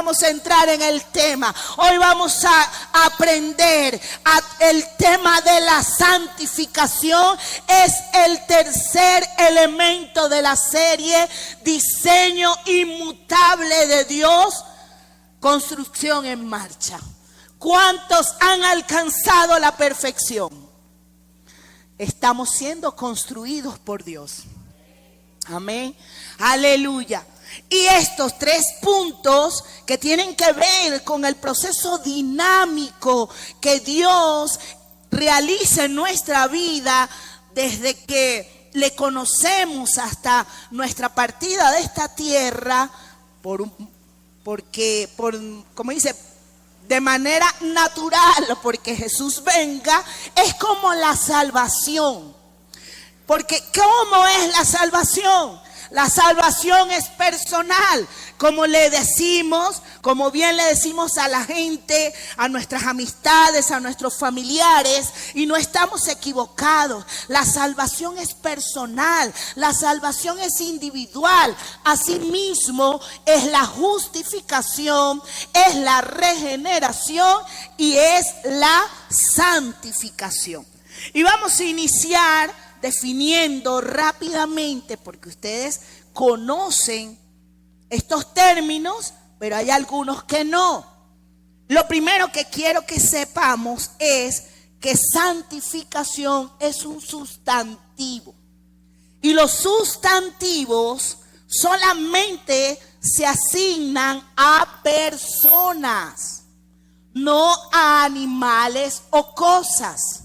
vamos a entrar en el tema. Hoy vamos a aprender el tema de la santificación. Es el tercer elemento de la serie Diseño Inmutable de Dios, construcción en marcha. ¿Cuántos han alcanzado la perfección? Estamos siendo construidos por Dios. Amén. Aleluya. Y estos 3 puntos que tienen que ver con el proceso dinámico que Dios realiza en nuestra vida desde que le conocemos hasta nuestra partida de esta tierra, como dice, de manera natural, porque Jesús venga, es como la salvación. Porque ¿cómo es la salvación? La salvación es personal, como bien le decimos a la gente, a nuestras amistades, a nuestros familiares, y no estamos equivocados. La salvación es personal, la salvación es individual. Asimismo, es la justificación, es la regeneración y es la santificación. Y vamos a iniciar definiendo rápidamente, porque ustedes conocen estos términos, pero hay algunos que no. Lo primero que quiero que sepamos es que santificación es un sustantivo. Y los sustantivos solamente se asignan a personas, no a animales o cosas.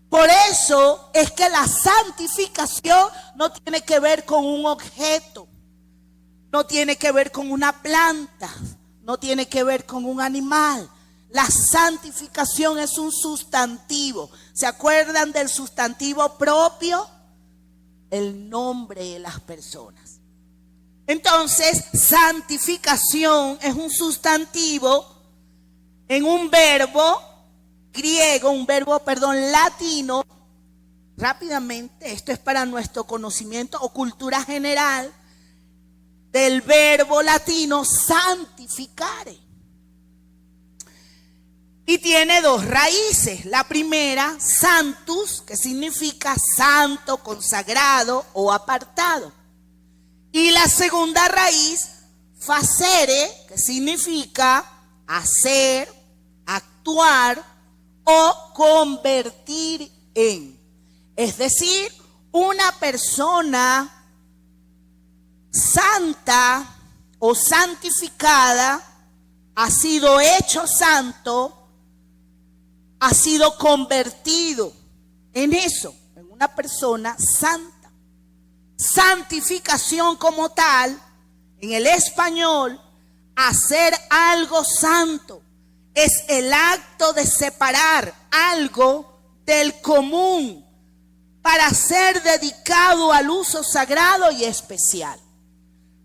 Por eso es que la santificación no tiene que ver con un objeto, no tiene que ver con una planta, no tiene que ver con un animal. La santificación es un sustantivo. ¿Se acuerdan del sustantivo propio? El nombre de las personas. Entonces, santificación es un sustantivo en un verbo latino. Rápidamente, esto es para nuestro conocimiento o cultura general, del verbo latino santificare. Y tiene 2 raíces. La primera, santus, que significa santo, consagrado o apartado. Y la segunda raíz, facere, que significa hacer, actuar o convertir en. Es decir, una persona santa o santificada ha sido hecho santo, ha sido convertido en eso, en una persona santa. Santificación como tal, en el español, hacer algo santo. Es el acto de separar algo del común para ser dedicado al uso sagrado y especial.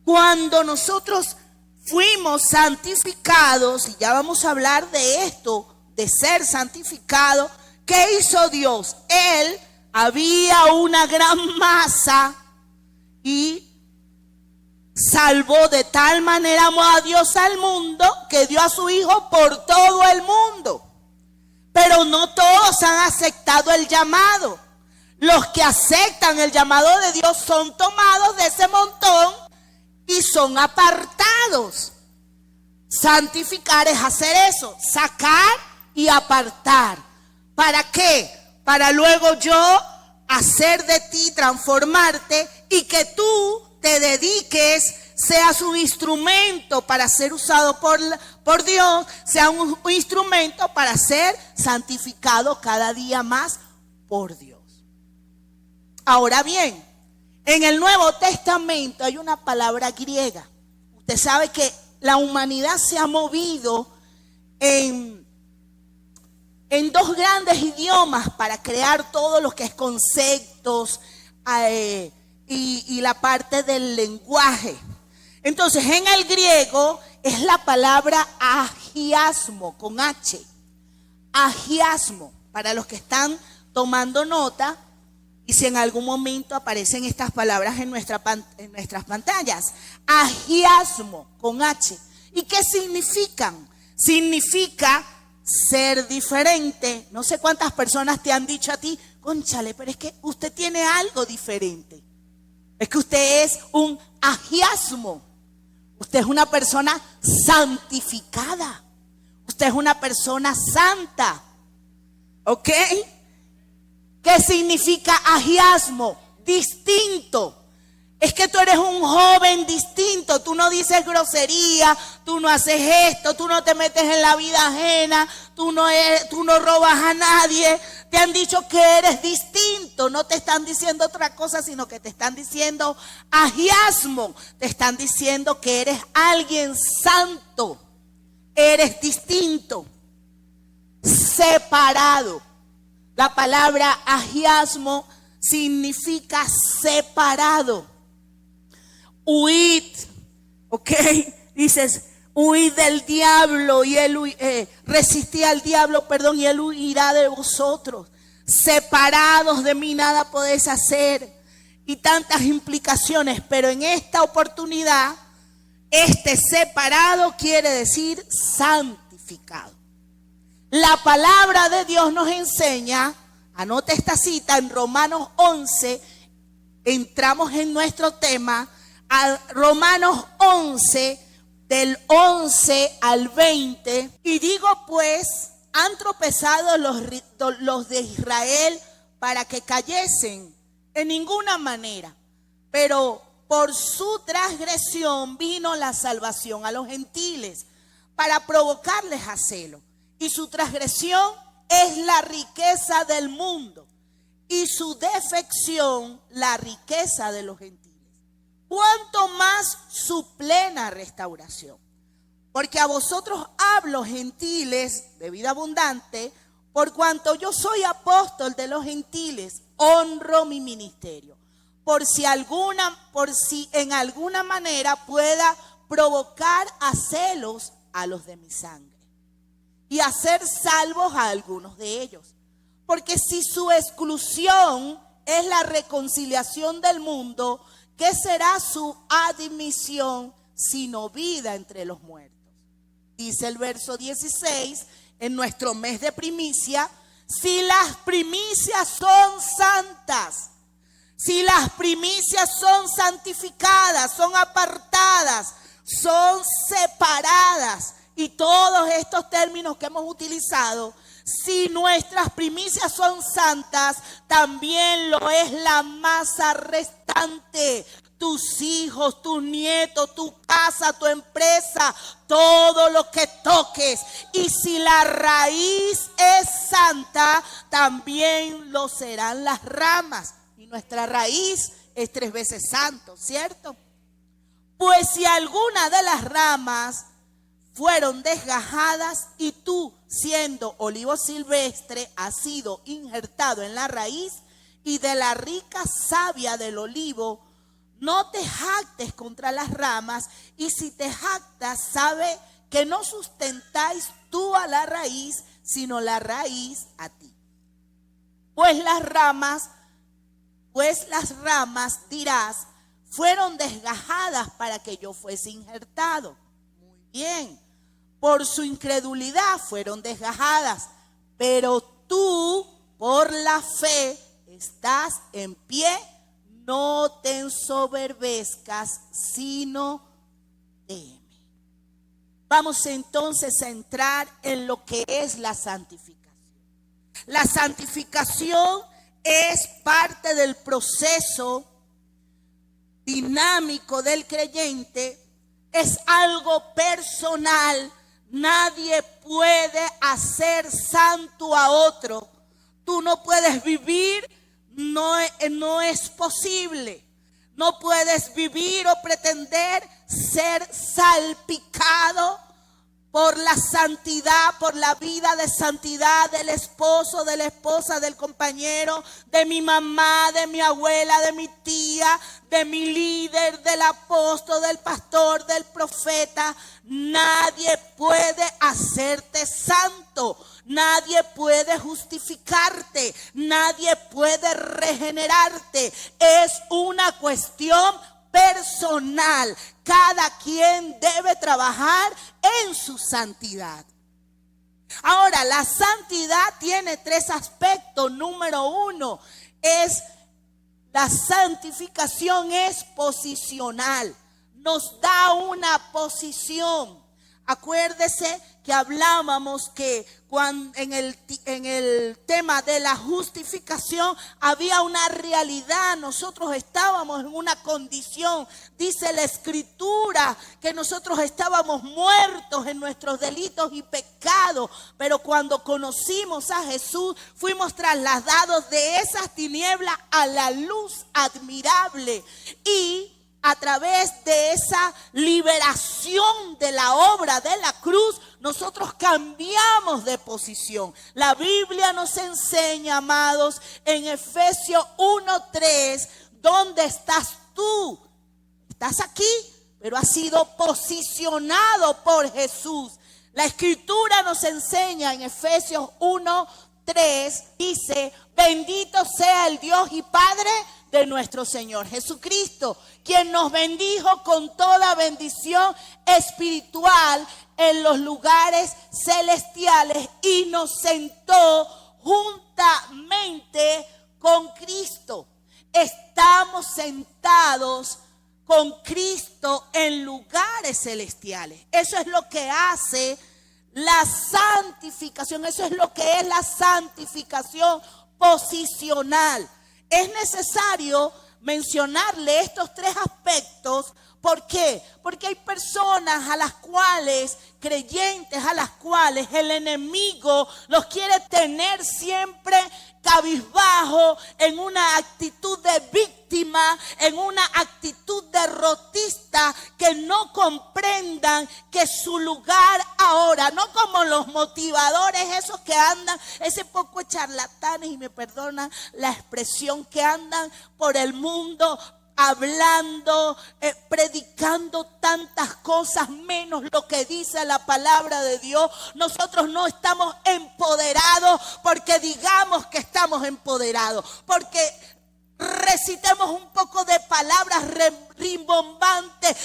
Cuando nosotros fuimos santificados, y ya vamos a hablar de esto, de ser santificado, ¿qué hizo Dios? Él, había una gran masa y salvó de tal manera amó a Dios al mundo que dio a su Hijo por todo el mundo. Pero no todos han aceptado el llamado. Los que aceptan el llamado de Dios son tomados de ese montón y son apartados. Santificar es hacer eso, sacar y apartar. ¿Para qué? Para luego yo hacer de ti, transformarte y que tú te dediques, seas un instrumento para ser usado por Dios, sea un instrumento para ser santificado cada día más por Dios. Ahora bien, en el Nuevo Testamento hay una palabra griega. Usted sabe que la humanidad se ha movido en 2 grandes idiomas para crear todo lo que es conceptos, y la parte del lenguaje. Entonces, en el griego es la palabra agiasmo, con H. Agiasmo, para los que están tomando nota, y si en algún momento aparecen estas palabras en nuestras pantallas. Agiasmo, con H. ¿Y qué significan? Significa ser diferente. No sé cuántas personas te han dicho a ti, cónchale, pero es que usted tiene algo diferente. Es que usted es un agiasmo. Usted es una persona santificada. Usted es una persona santa. ¿Ok? ¿Qué significa agiasmo? Distinto. Es que tú eres un joven distinto. Tú no dices grosería, tú no haces esto, tú no te metes en la vida ajena, tú no robas a nadie. Te han dicho que eres distinto. No te están diciendo otra cosa, sino que te están diciendo agiasmo. Te están diciendo que eres alguien santo. Eres distinto. Separado. La palabra agiasmo significa separado. Huid, ¿ok? Dices, huid del diablo y él resistí al diablo, y él huirá de vosotros. Separados de mí nada podéis hacer. Y tantas implicaciones, pero en esta oportunidad, este separado quiere decir santificado. La palabra de Dios nos enseña, anota esta cita en Romanos 11, entramos en nuestro tema, a Romanos 11, del 11 al 20, y digo pues, han tropezado los de Israel para que cayesen en ninguna manera, pero por su transgresión vino la salvación a los gentiles para provocarles a celo. Y su transgresión es la riqueza del mundo y su defección la riqueza de los gentiles. Cuanto más su plena restauración. Porque a vosotros hablo, gentiles de vida abundante, por cuanto yo soy apóstol de los gentiles, honro mi ministerio. Por si en alguna manera pueda provocar a celos a los de mi sangre y hacer salvos a algunos de ellos. Porque si su exclusión es la reconciliación del mundo, ¿qué será su admisión sino vida entre los muertos? Dice el verso 16, en nuestro mes de primicia, si las primicias son santas, si las primicias son santificadas, son apartadas, son separadas, y todos estos términos que hemos utilizado, si nuestras primicias son santas, también lo es la masa restante. Tus hijos, tus nietos, tu casa, tu empresa, todo lo que toques. Y si la raíz es santa, también lo serán las ramas. Y nuestra raíz es 3 veces santo, ¿cierto? Pues si alguna de las ramas fueron desgajadas y tú, siendo olivo silvestre, has sido injertado en la raíz y de la rica savia del olivo, no te jactes contra las ramas, y si te jactas, sabe que no sustentáis tú a la raíz, sino la raíz a ti. Pues las ramas dirás, fueron desgajadas para que yo fuese injertado. Muy bien, por su incredulidad fueron desgajadas, pero tú por la fe estás en pie. No te ensoberbezcas, sino teme. Vamos entonces a entrar en lo que es la santificación. La santificación es parte del proceso dinámico del creyente, es algo personal. Nadie puede hacer santo a otro. Tú no puedes vivir. No es posible. No puedes vivir o pretender ser salpicado por la santidad, por la vida de santidad del esposo, de la esposa, del compañero, de mi mamá, de mi abuela, de mi tía, de mi líder, del apóstol, del pastor, del profeta. Nadie puede hacerte santo. Nadie puede justificarte, nadie puede regenerarte. Es una cuestión personal. Cada quien debe trabajar en su santidad. Ahora, la santidad tiene 3 aspectos. Número 1 es la santificación es posicional. Nos da una posición. Acuérdese que hablábamos que en el tema de la justificación había una realidad. Nosotros estábamos en una condición. Dice la Escritura que nosotros estábamos muertos en nuestros delitos y pecados. Pero cuando conocimos a Jesús, fuimos trasladados de esas tinieblas a la luz admirable. Y a través de esa liberación de la obra de la cruz, nosotros cambiamos de posición. La Biblia nos enseña, amados, en Efesios 1:3, ¿dónde estás tú? Estás aquí, pero has sido posicionado por Jesús. La Escritura nos enseña en Efesios 1:3, dice: bendito sea el Dios y Padre de nuestro Señor Jesucristo, quien nos bendijo con toda bendición espiritual en los lugares celestiales y nos sentó juntamente con Cristo. Estamos sentados con Cristo en lugares celestiales. Eso es lo que hace la santificación. Eso es lo que es la santificación posicional. Es necesario mencionarle estos 3 aspectos. ¿Por qué? Porque hay personas a las cuales, creyentes a las cuales el enemigo los quiere tener siempre cabizbajo, en una actitud de víctima, en una actitud derrotista, que no comprendan que su lugar ahora, no como los motivadores esos que andan, ese poco charlatanes, y me perdonan la expresión, que andan por el mundo hablando, predicando tantas cosas menos lo que dice la palabra de Dios. Nosotros no estamos empoderados porque digamos que estamos empoderados, porque recitemos un poco de palabras rimbombantes,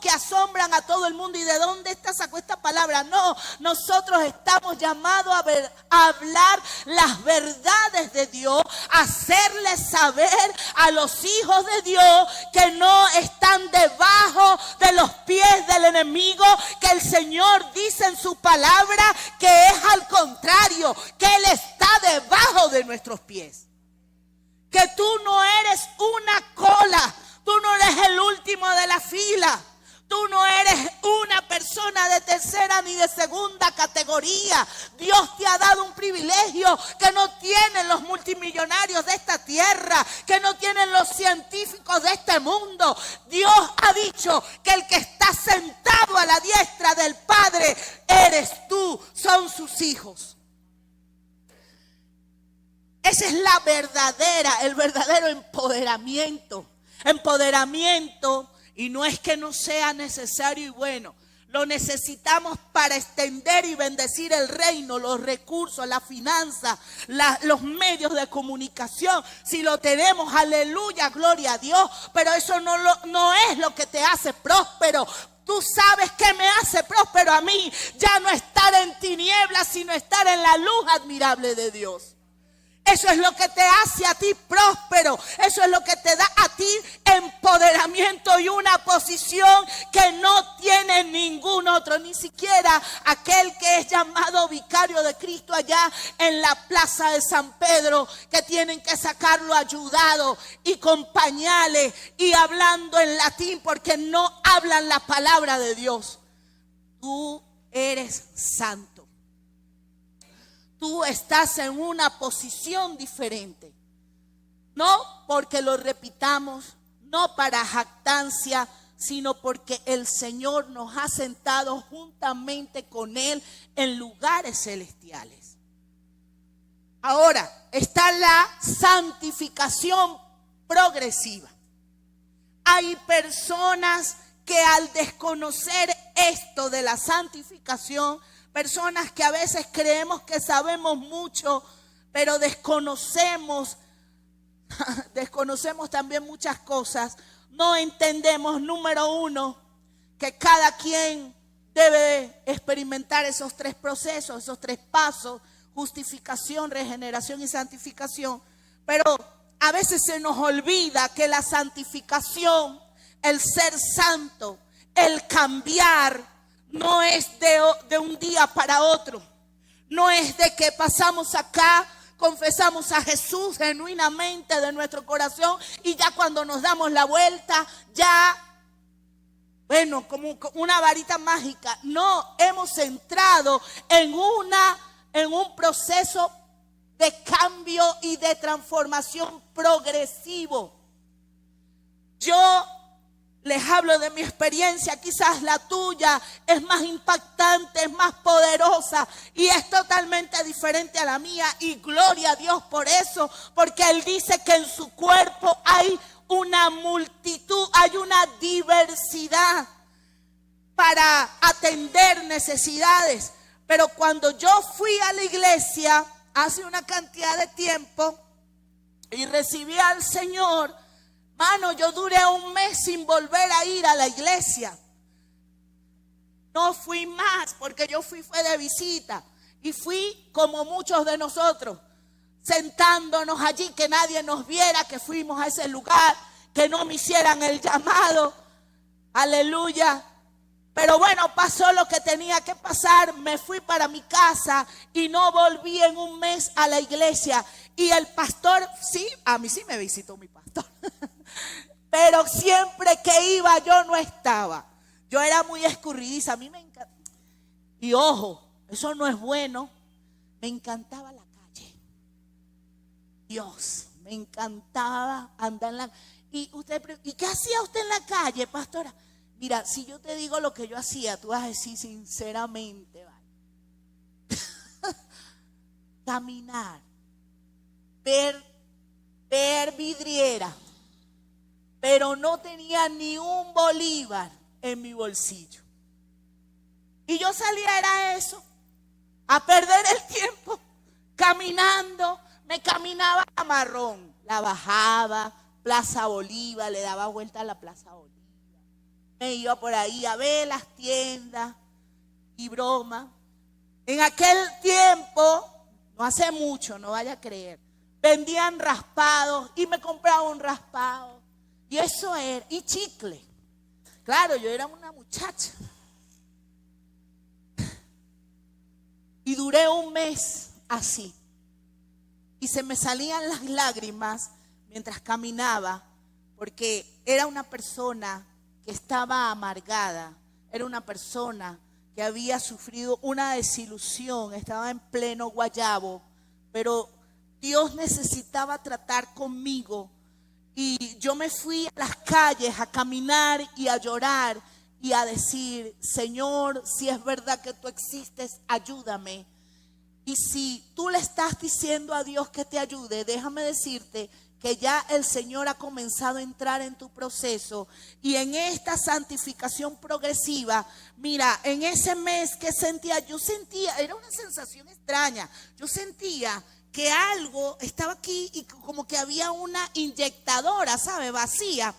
que asombran a todo el mundo. ¿Y de dónde sacó esta palabra? No, nosotros estamos llamados a hablar las verdades de Dios, a hacerles saber a los hijos de Dios que no están debajo de los pies del enemigo, que el Señor dice en su palabra que es al contrario, que Él está debajo de nuestros pies. Que tú no eres una cola, tú no eres el último de la fila, tú no eres una persona de tercera ni de segunda categoría. Dios te ha dado un privilegio que no tienen los multimillonarios de esta tierra, que no tienen los científicos de este mundo. Dios ha dicho que el que está sentado a la diestra del Padre eres tú, son sus hijos. Ese es el verdadero empoderamiento. Empoderamiento, y no es que no sea necesario y bueno, lo necesitamos para extender y bendecir el reino, los recursos, la finanza, los medios de comunicación. Si lo tenemos, aleluya, gloria a Dios, pero eso no es lo que te hace próspero. Tú sabes que me hace próspero a mí, ya no estar en tinieblas, sino estar en la luz admirable de Dios. Eso es lo que te hace a ti próspero. Eso es lo que te da a ti empoderamiento y una posición que no tiene ningún otro. Ni siquiera aquel que es llamado vicario de Cristo allá en la plaza de San Pedro, que tienen que sacarlo ayudado y con pañales y hablando en latín porque no hablan la palabra de Dios. Tú eres santo. Tú estás en una posición diferente. No porque lo repitamos, no para jactancia, sino porque el Señor nos ha sentado juntamente con Él en lugares celestiales. Ahora está la santificación progresiva. Hay personas que al desconocer esto de la santificación, personas que a veces creemos que sabemos mucho, pero desconocemos también muchas cosas, no entendemos, número uno, que cada quien debe experimentar esos tres procesos, esos tres pasos: justificación, regeneración y santificación. Pero a veces se nos olvida que la santificación, el ser santo, el cambiar, no es de un día para otro. No es de que pasamos acá, confesamos a Jesús genuinamente de nuestro corazón y ya cuando nos damos la vuelta, ya, bueno, como una varita mágica. No, hemos entrado en un proceso de cambio y de transformación progresivo. Yo les hablo de mi experiencia, quizás la tuya es más impactante, es más poderosa y es totalmente diferente a la mía, y gloria a Dios por eso, porque Él dice que en su cuerpo hay una multitud, hay una diversidad para atender necesidades. Pero cuando yo fui a la iglesia hace una cantidad de tiempo y recibí al Señor, mano, yo duré un mes sin volver a ir a la iglesia. No fui más porque yo fue de visita. Y fui como muchos de nosotros, sentándonos allí, que nadie nos viera que fuimos a ese lugar, que no me hicieran el llamado. Aleluya. Pero bueno, pasó lo que tenía que pasar. Me fui para mi casa y no volví en un mes a la iglesia. Y el pastor, sí, a mí sí me visitó mi pastor. Pero siempre que iba yo no estaba. Yo era muy escurridiza. A mí me encanta. Y ojo, eso no es bueno. Me encantaba la calle. Dios, me encantaba andar en la calle. ¿Y qué hacía usted en la calle, pastora? Mira, si yo te digo lo que yo hacía, tú vas a decir sinceramente, ¿vale? Caminar, ver vidriera, pero no tenía ni un bolívar en mi bolsillo. Y yo salía, era eso, a perder el tiempo, caminando. Me caminaba a Marrón, la bajaba, Plaza Bolívar, le daba vuelta a la Plaza Bolívar. Me iba por ahí a ver las tiendas y broma. En aquel tiempo, no hace mucho, no vaya a creer, vendían raspados y me compraba un raspado. Y eso era, y chicle. Claro, yo era una muchacha. Y duré un mes así. Y se me salían las lágrimas mientras caminaba, porque era una persona que estaba amargada, era una persona que había sufrido una desilusión, estaba en pleno guayabo, pero Dios necesitaba tratar conmigo y yo me fui a las calles a caminar y a llorar y a decir: Señor, si es verdad que tú existes, ayúdame. Y si tú le estás diciendo a Dios que te ayude, déjame decirte que ya el Señor ha comenzado a entrar en tu proceso y en esta santificación progresiva. Mira, en ese mes que yo sentía, era una sensación extraña. Yo sentía que algo estaba aquí y como que había una inyectadora, ¿sabe? Vacía,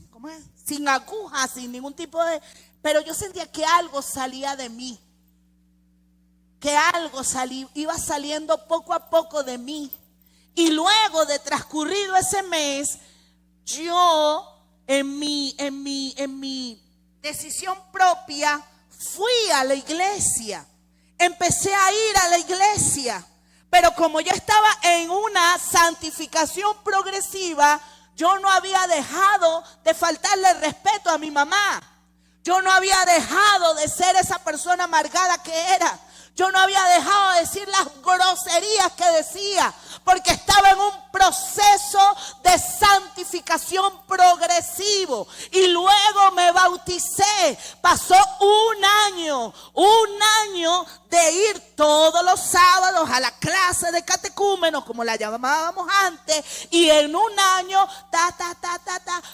¿cómo es? Sin agujas, sin ningún tipo de... Pero yo sentía que algo salía de mí. Que algo iba saliendo poco a poco de mí. Y luego de transcurrido ese mes, yo en mi decisión propia fui a la iglesia. Empecé a ir a la iglesia. Pero como yo estaba en una santificación progresiva, yo no había dejado de faltarle respeto a mi mamá. Yo no había dejado de ser esa persona amargada que era. Yo no había dejado de decir las groserías que decía, porque estaba en un proceso de santificación progresivo. Y luego me bauticé. Pasó un año de ir todos los sábados a la clase de catecúmenos, como la llamábamos antes, y en un año,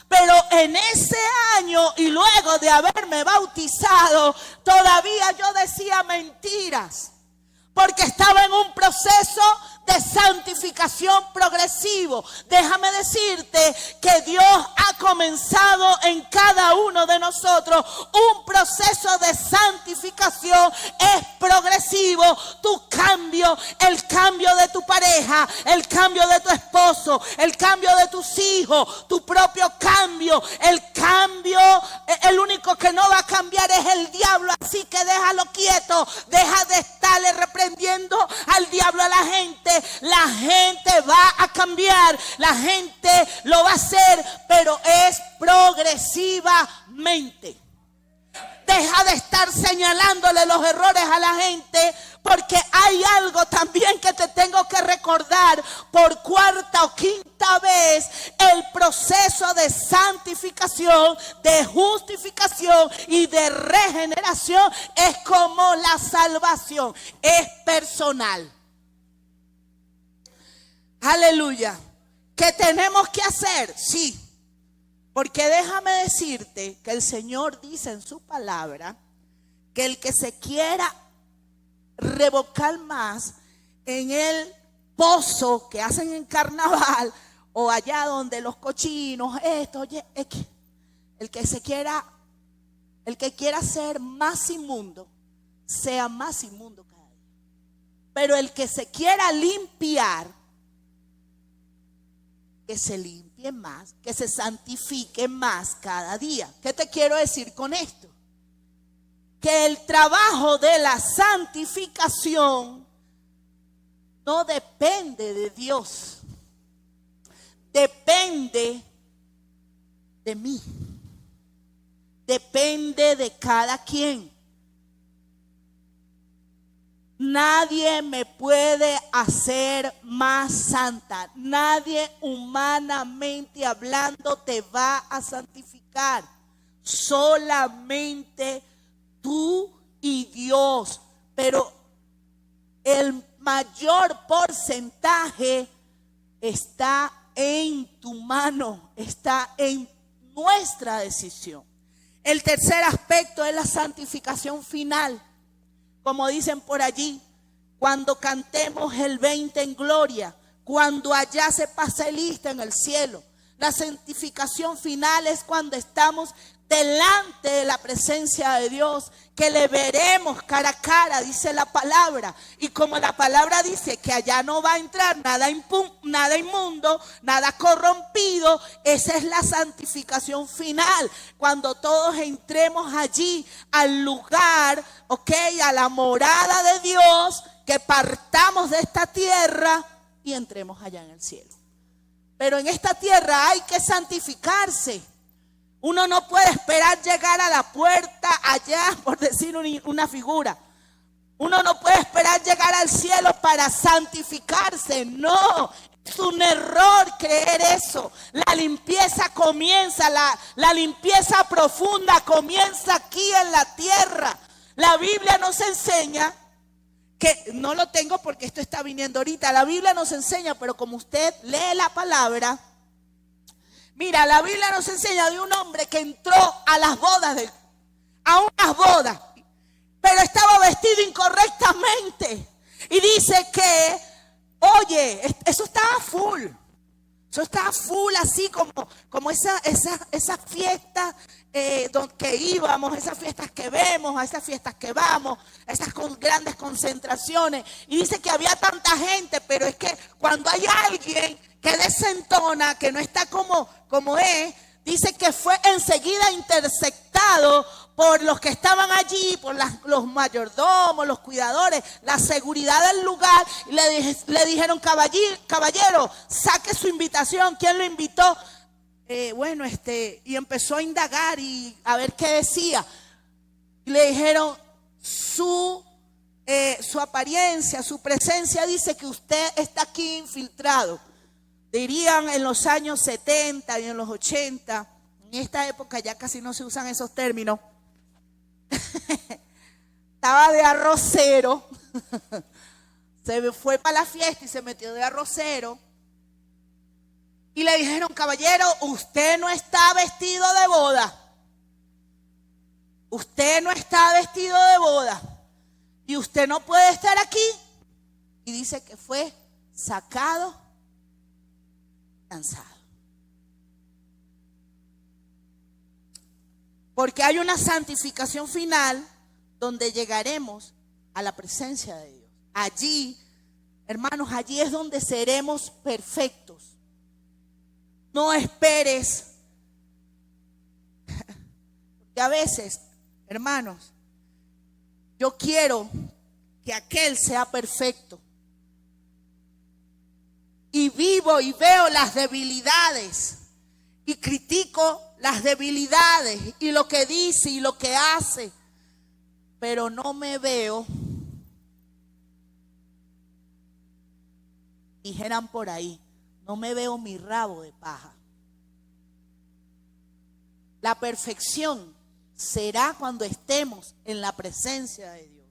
pero en ese año y luego de haberme bautizado, todavía yo decía mentiras, porque estaba en un proceso de santificación progresivo. Déjame decirte que Dios ha comenzado en cada uno de nosotros un proceso de santificación. Es progresivo. Tu cambio, el cambio de tu pareja, el cambio de tu esposo, el cambio de tus hijos, tu propio cambio, el cambio, el único que no va a cambiar es el diablo. Así que déjalo quieto, deja de estarle reprendiendo al diablo a la gente. La gente va a cambiar, la gente lo va a hacer, pero es progresivamente. Deja de estar señalándole los errores a la gente, porque hay algo también que te tengo que recordar por cuarta o quinta vez. El proceso de santificación, de justificación y de regeneración es como la salvación, es personal. Aleluya. ¿Qué tenemos que hacer? Sí. Porque déjame decirte que el Señor dice en su palabra que el que se quiera revolcar más en el pozo que hacen en carnaval o allá donde los cochinos, oye, el que quiera ser más inmundo, sea más inmundo cada día. Pero el que se quiera limpiar, que se limpie más, que se santifique más cada día. ¿Qué te quiero decir con esto? Que el trabajo de la santificación no depende de Dios, depende de mí, depende de cada quien. Nadie me puede hacer más santa. Nadie humanamente hablando te va a santificar. Solamente tú y Dios. Pero el mayor porcentaje está en tu mano, está en nuestra decisión. El tercer aspecto es la santificación final. Como dicen por allí, cuando cantemos el 20 en gloria, cuando allá se pase lista en el cielo. La santificación final es cuando estamos delante de la presencia de Dios, que le veremos cara a cara, dice la palabra. Y como la palabra dice que allá no va a entrar nada inmundo, nada corrompido, esa es la santificación final. Cuando todos entremos allí al lugar, a la morada de Dios, que partamos de esta tierra y entremos allá en el cielo. Pero en esta tierra hay que santificarse. Uno no puede esperar llegar a la puerta allá, por decir una figura. Uno no puede esperar llegar al cielo para santificarse. No, es un error creer eso. La limpieza comienza, la limpieza profunda comienza aquí en la tierra. La Biblia nos enseña, que no lo tengo porque esto está viniendo ahorita. La Biblia nos enseña, pero como usted lee la palabra, mira, la Biblia nos enseña de un hombre que entró a las bodas, a unas bodas, pero estaba vestido incorrectamente. Y dice que, oye, eso estaba full. Eso estaba full, así como esas fiestas que íbamos, esas fiestas que vemos, a esas fiestas que vamos, a esas grandes concentraciones. Y dice que había tanta gente, pero es que cuando hay alguien que desentona, que no está como es, dice que fue enseguida interceptado por los que estaban allí, por los mayordomos, los cuidadores, la seguridad del lugar. Y le dijeron, caballero, saque su invitación. ¿Quién lo invitó? Y empezó a indagar y a ver qué decía. Y le dijeron, su apariencia, su presencia dice que usted está aquí infiltrado. Dirían en los años 70 y en los 80, en esta época ya casi no se usan esos términos. Estaba de arrocero. Se fue para la fiesta y se metió de arrocero. Y le dijeron, caballero, usted no está vestido de boda. Usted no está vestido de boda. Y usted no puede estar aquí. Y dice que fue sacado, cansado. Porque hay una santificación final donde llegaremos a la presencia de Dios. Allí, hermanos, allí es donde seremos perfectos. No esperes. Porque a veces, hermanos, yo quiero que aquel sea perfecto. Y vivo y veo las debilidades. Y critico las debilidades y lo que dice y lo que hace. Pero no me veo, dijeran por ahí, no me veo mi rabo de paja. La perfección será cuando estemos en la presencia de Dios.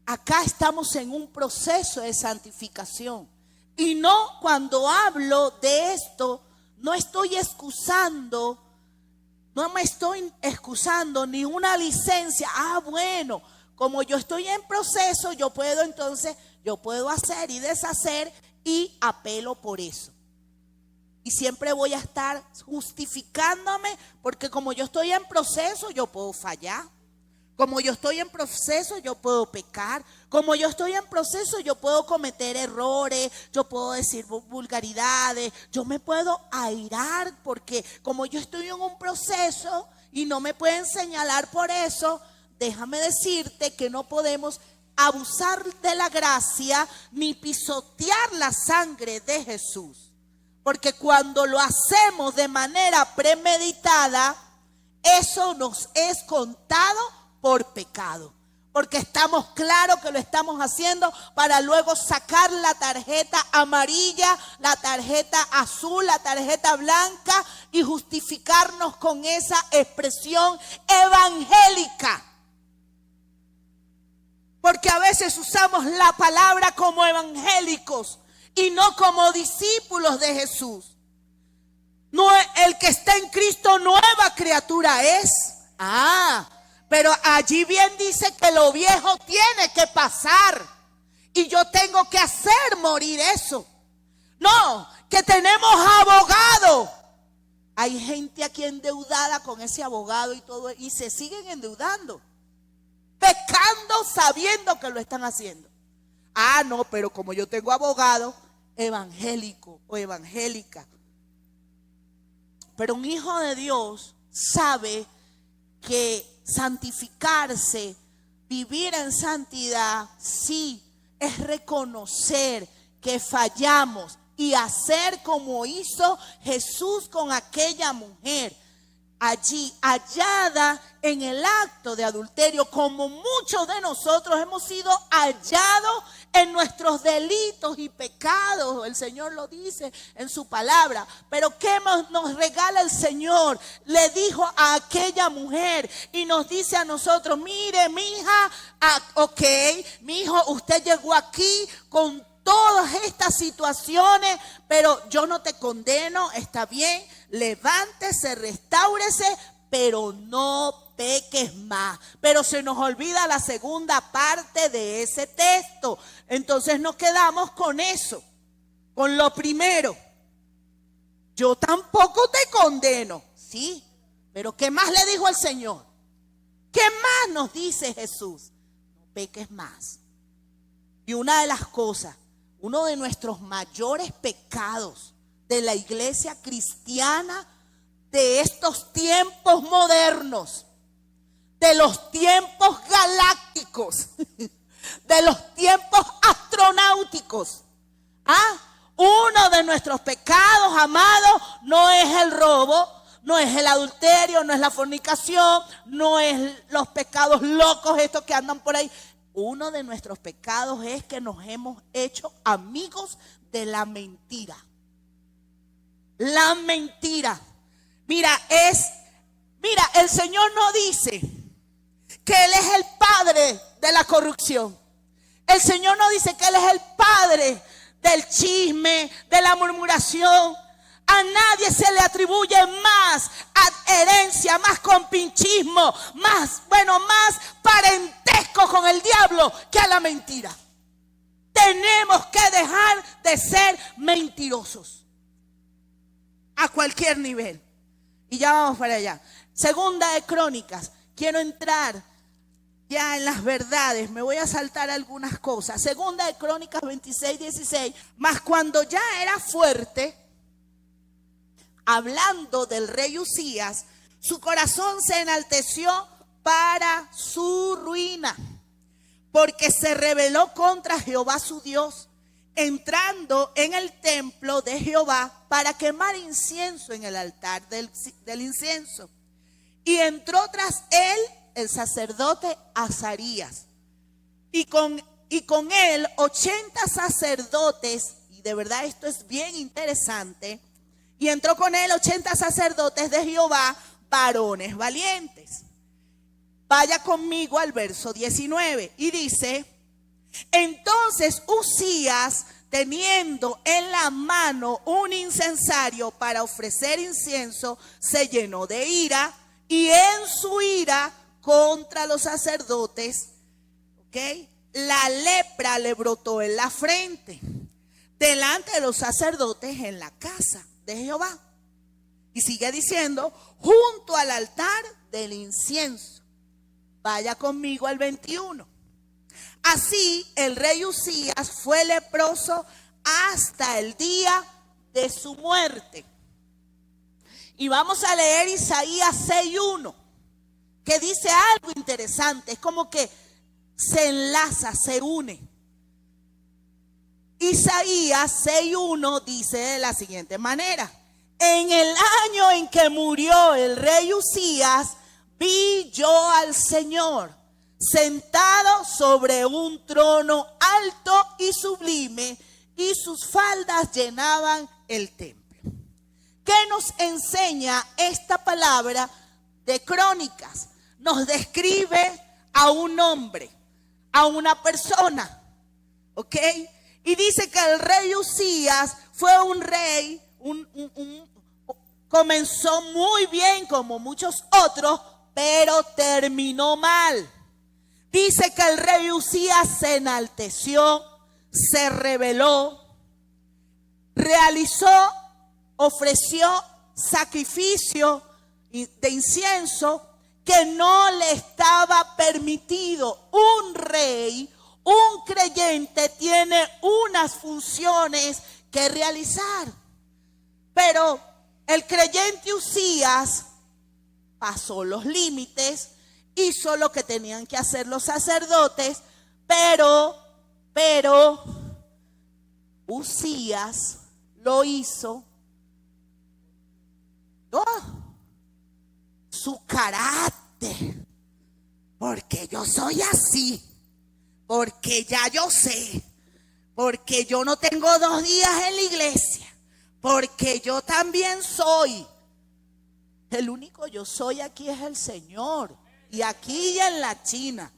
Acá estamos en un proceso de santificación. Y no, cuando hablo de esto, no me estoy excusando ni una licencia. Bueno, como yo estoy en proceso, yo puedo hacer y deshacer y apelo por eso. Y siempre voy a estar justificándome porque como yo estoy en proceso, yo puedo fallar. Como yo estoy en proceso, yo puedo pecar. Como yo estoy en proceso, yo puedo cometer errores. Yo puedo decir vulgaridades. Yo me puedo airar porque como yo estoy en un proceso y no me pueden señalar por eso, déjame decirte que no podemos abusar de la gracia ni pisotear la sangre de Jesús. Porque cuando lo hacemos de manera premeditada, eso nos es contado por pecado, porque estamos claros que lo estamos haciendo para luego sacar la tarjeta amarilla, la tarjeta azul, la tarjeta blanca y justificarnos con esa expresión evangélica. Porque a veces usamos la palabra como evangélicos y no como discípulos de Jesús. No, el que está en Cristo nueva criatura es. Pero allí bien dice que lo viejo tiene que pasar. Y yo tengo que hacer morir eso. No, que tenemos abogado. Hay gente aquí endeudada con ese abogado y todo. Y se siguen endeudando. Pecando sabiendo que lo están haciendo. No, pero como yo tengo abogado evangélico o evangélica. Pero un hijo de Dios sabe que santificarse, vivir en santidad, sí, es reconocer que fallamos y hacer como hizo Jesús con aquella mujer allí hallada en el acto de adulterio, como muchos de nosotros hemos sido hallados en nuestros delitos y pecados. El Señor lo dice en su palabra. Pero ¿qué nos regala el Señor? Le dijo a aquella mujer y nos dice a nosotros: mire, mi hija, mi hijo, usted llegó aquí con todas estas situaciones, pero yo no te condeno, está bien, levántese, restáurese, pero no peques más. Pero se nos olvida la segunda parte de ese texto. Entonces nos quedamos con eso, con lo primero. Yo tampoco te condeno, sí, pero ¿qué más le dijo el Señor? ¿Qué más nos dice Jesús? No peques más. Y una de las cosas, uno de nuestros mayores pecados de la iglesia cristiana de estos tiempos modernos, de los tiempos galácticos, de los tiempos astronáuticos. Uno de nuestros pecados, amados, no es el robo, no es el adulterio, no es la fornicación, no es los pecados locos estos que andan por ahí. Uno de nuestros pecados es que nos hemos hecho amigos de la mentira. La mentira. Mira, el Señor no dice que Él es el padre de la corrupción. El Señor no dice que Él es el padre del chisme, de la murmuración. A nadie se le atribuye más adherencia, más compinchismo, más parentesco con el diablo que a la mentira. tenemos que dejar de ser mentirosos. A cualquier nivel. Y ya vamos para allá. Segunda de Crónicas. Quiero entrar ya en las verdades. Me voy a saltar algunas cosas. Segunda de Crónicas 26:16. Mas cuando ya era fuerte, hablando del rey Uzías, su corazón se enalteció para su ruina, porque se rebeló contra Jehová su Dios, entrando en el templo de Jehová para quemar incienso en el altar del incienso. Y entró tras él el sacerdote Azarías, y con él 80 sacerdotes, y de verdad esto es bien interesante, y entró con él 80 sacerdotes de Jehová, varones valientes. Vaya conmigo al verso 19 y dice: entonces Uzías, teniendo en la mano un incensario para ofrecer incienso, se llenó de ira, y en su ira contra los sacerdotes, la lepra le brotó en la frente, delante de los sacerdotes en la casa de Jehová. Y sigue diciendo: junto al altar del incienso. Vaya conmigo al 21. Así el rey Uzías fue leproso hasta el día de su muerte. Y vamos a leer Isaías 6:1, que dice algo interesante. Es como que se enlaza, se une. Isaías 6:1 dice de la siguiente manera: en el año en que murió el rey Uzías, vi yo al Señor sentado sobre un trono alto y sublime, y sus faldas llenaban el templo. ¿Qué nos enseña esta palabra de Crónicas? Nos describe a un hombre, a una persona, ¿ok? Y dice que el rey Uzías fue un rey, comenzó muy bien como muchos otros, pero terminó mal. Dice que el rey Uzías se enalteció, se rebeló, ofreció sacrificio de incienso que no le estaba permitido. Un rey, un creyente, tiene unas funciones que realizar. Pero el creyente Uzías pasó los límites, hizo lo que tenían que hacer los sacerdotes, pero Uzías lo hizo su carácter, porque yo soy así, porque ya yo sé, porque yo no tengo 2 días en la iglesia, porque yo también soy. El único yo soy aquí es el Señor, y aquí y en la China.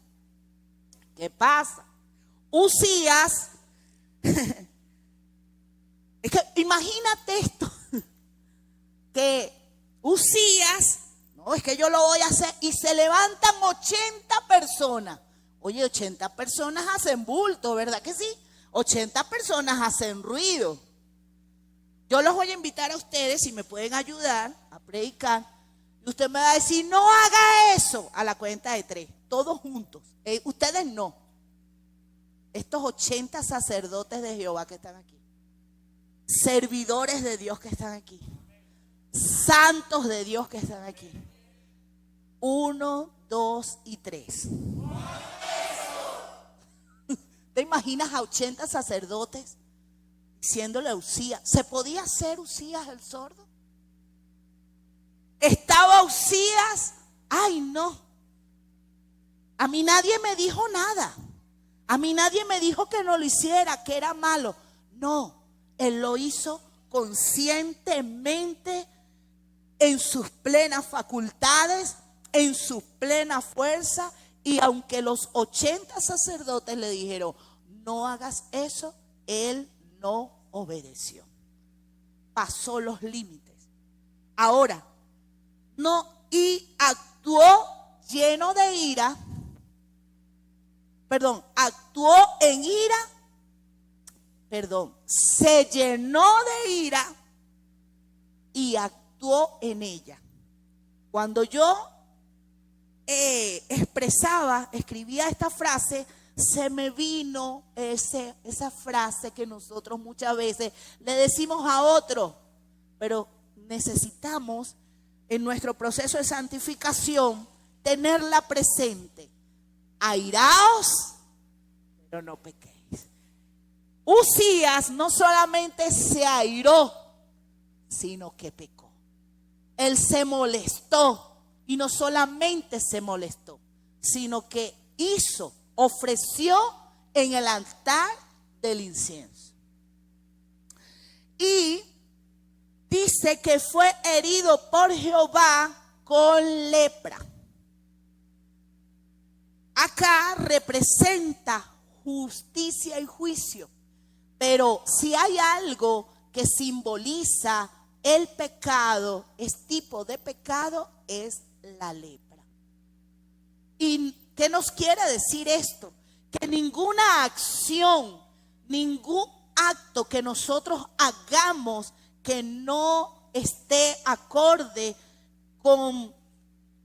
¿Qué pasa? Uzías, es que imagínate esto, que Uzías, no, es que yo lo voy a hacer, y se levantan 80 personas. Oye, 80 personas hacen bulto, ¿verdad que sí? 80 personas hacen ruido. Yo los voy a invitar a ustedes, si me pueden ayudar a predicar. Y usted me va a decir: no haga eso, a la cuenta de 3, todos juntos. Ustedes no. Estos 80 sacerdotes de Jehová que están aquí, servidores de Dios que están aquí, santos de Dios que están aquí. 1, 2 y 3. ¿Te imaginas a 80 sacerdotes diciéndole a Uzías? ¿Se podía hacer Uzías el sordo? Estaba Uzías, ay no, a mí nadie me dijo nada, a mí nadie me dijo que no lo hiciera, que era malo. No, él lo hizo conscientemente, en sus plenas facultades, en su plena fuerza. Y aunque los 80 sacerdotes le dijeron: no hagas eso, él no obedeció. Pasó los límites. Ahora, no, y actuó lleno de ira, actuó en ira se llenó de ira y actuó en ella. Cuando yo escribía esta frase, se me vino esa frase que nosotros muchas veces le decimos a otro, pero necesitamos en nuestro proceso de santificación tenerla presente. Airaos, pero no pequéis. Uzías no solamente se airó, sino que pecó. Él se molestó. Y no solamente se molestó, sino que ofreció en el altar del incienso. Y dice que fue herido por Jehová con lepra. Acá representa justicia y juicio. Pero si hay algo que simboliza el pecado, es tipo de pecado, es la lepra. ¿Y qué nos quiere decir esto? Que ninguna acción, ningún acto que nosotros hagamos que no esté acorde con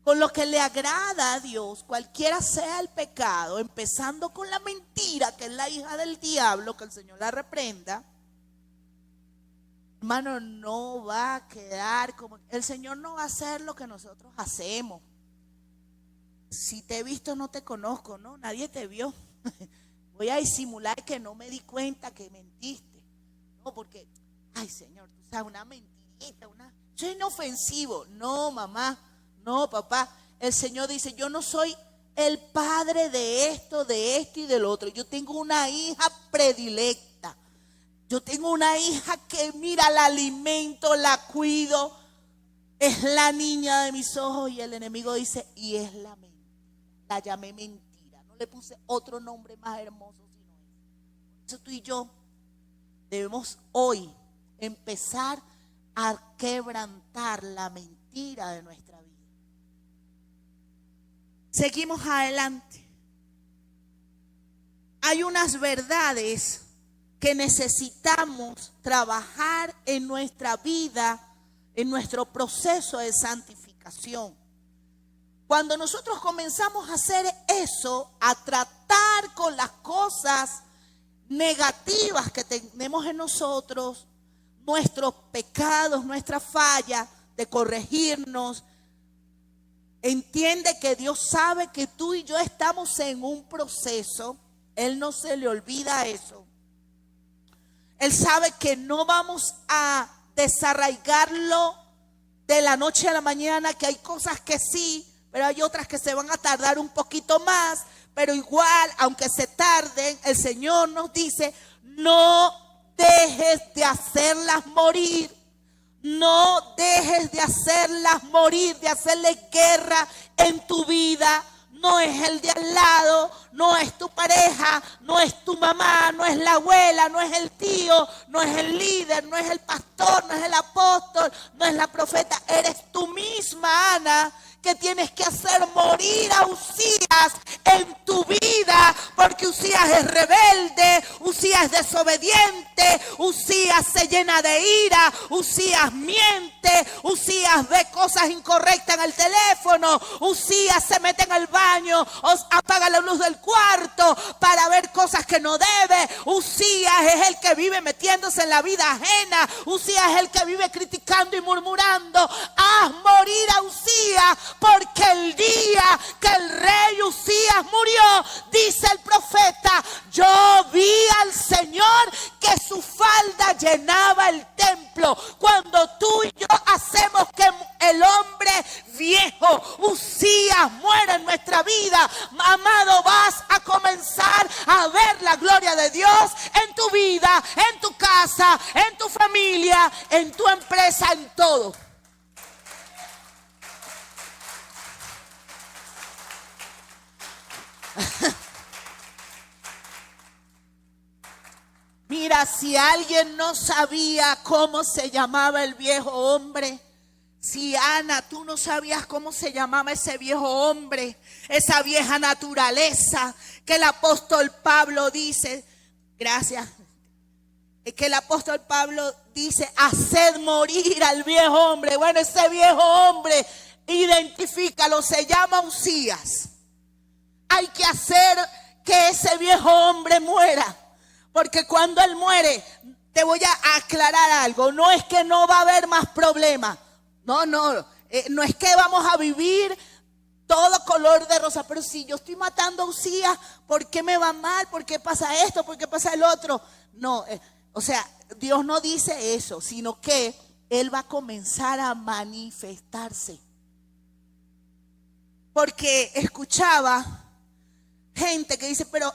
lo que le agrada a Dios, cualquiera sea el pecado, empezando con la mentira, que es la hija del diablo, que el Señor la reprenda, hermano, no va a quedar como... El Señor no va a hacer lo que nosotros hacemos. Si te he visto, no te conozco, ¿no? Nadie te vio. Voy a disimular que no me di cuenta que mentiste. No, porque, ay, Señor, tú sabes, una mentirita, eso es inofensivo. No, mamá, no, papá. El Señor dice, yo no soy el padre de esto y del otro. Yo tengo una hija predilecta. Yo tengo una hija que, mira, la alimento, la cuido. Es la niña de mis ojos. Y el enemigo dice, y es la mentira. La llamé mentira. No le puse otro nombre más hermoso sino eso. Por eso tú y yo debemos hoy empezar a quebrantar la mentira de nuestra vida. Seguimos adelante. Hay unas verdades que necesitamos trabajar en nuestra vida, en nuestro proceso de santificación. Cuando nosotros comenzamos a hacer eso, a tratar con las cosas negativas que tenemos en nosotros, nuestros pecados, nuestra falla, de corregirnos, entiende que Dios sabe que tú y yo estamos en un proceso. Él no se le olvida eso. Él sabe que no vamos a desarraigarlo de la noche a la mañana, que hay cosas que sí, pero hay otras que se van a tardar un poquito más. Pero igual, aunque se tarden, el Señor nos dice, no dejes de hacerlas morir. No dejes de hacerlas morir, de hacerle guerra en tu vida. No es el de al lado, no es tu pareja, no es tu mamá, no es la abuela, no es el tío, no es el líder, no es el pastor, no es el apóstol, no es la profeta. Eres tú misma, Ana, que tienes que hacer morir a Uzías en tu vida, porque Uzías es rebelde, Uzías es desobediente, Uzías se llena de ira, Uzías miente, Uzías ve cosas incorrectas en el teléfono, Uzías se mete en el baño, apaga la luz del cuarto para ver cosas que no debe. Uzías es el que vive metiéndose en la vida ajena, Uzías es el que vive criticando y murmurando. Haz morir a Uzías, porque el día que el rey Uzías murió, dice el profeta, yo vi al Señor que su falda llenaba el templo. Cuando tú y yo hacemos que el hombre viejo Uzías muera en nuestra vida, amado, vas a comenzar a ver la gloria de Dios en tu vida, en tu casa, en tu familia, en tu empresa, en todo. Mira, si alguien no sabía cómo se llamaba el viejo hombre, si Ana, tú no sabías cómo se llamaba ese viejo hombre, esa vieja naturaleza que el apóstol Pablo dice, gracias, que el apóstol Pablo dice, haced morir al viejo hombre. Bueno, ese viejo hombre, identifícalo, se llama Uzías. Hay que hacer que ese viejo hombre muera, porque cuando él muere, te voy a aclarar algo, no es que no va a haber más problemas, no es que vamos a vivir todo color de rosa, pero si yo estoy matando a Uzías, ¿por qué me va mal? ¿Por qué pasa esto? ¿Por qué pasa el otro? No, o sea, Dios no dice eso, sino que Él va a comenzar a manifestarse. Porque escuchaba gente que dice, pero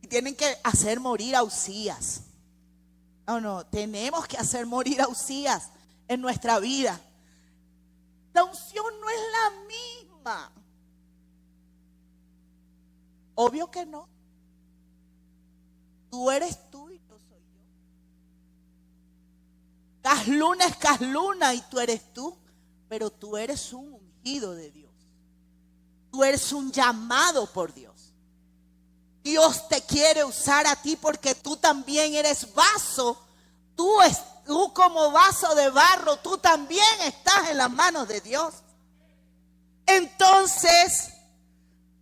tienen que hacer morir a Uzías. No, tenemos que hacer morir a Uzías en nuestra vida. La unción no es la misma. Obvio que no. Tú eres tú y yo soy yo. Casluna es Casluna y tú eres tú. Pero tú eres un ungido de Dios. Tú eres un llamado por Dios. Dios te quiere usar a ti porque tú también eres vaso. Tú como vaso de barro, tú también estás en las manos de Dios. Entonces,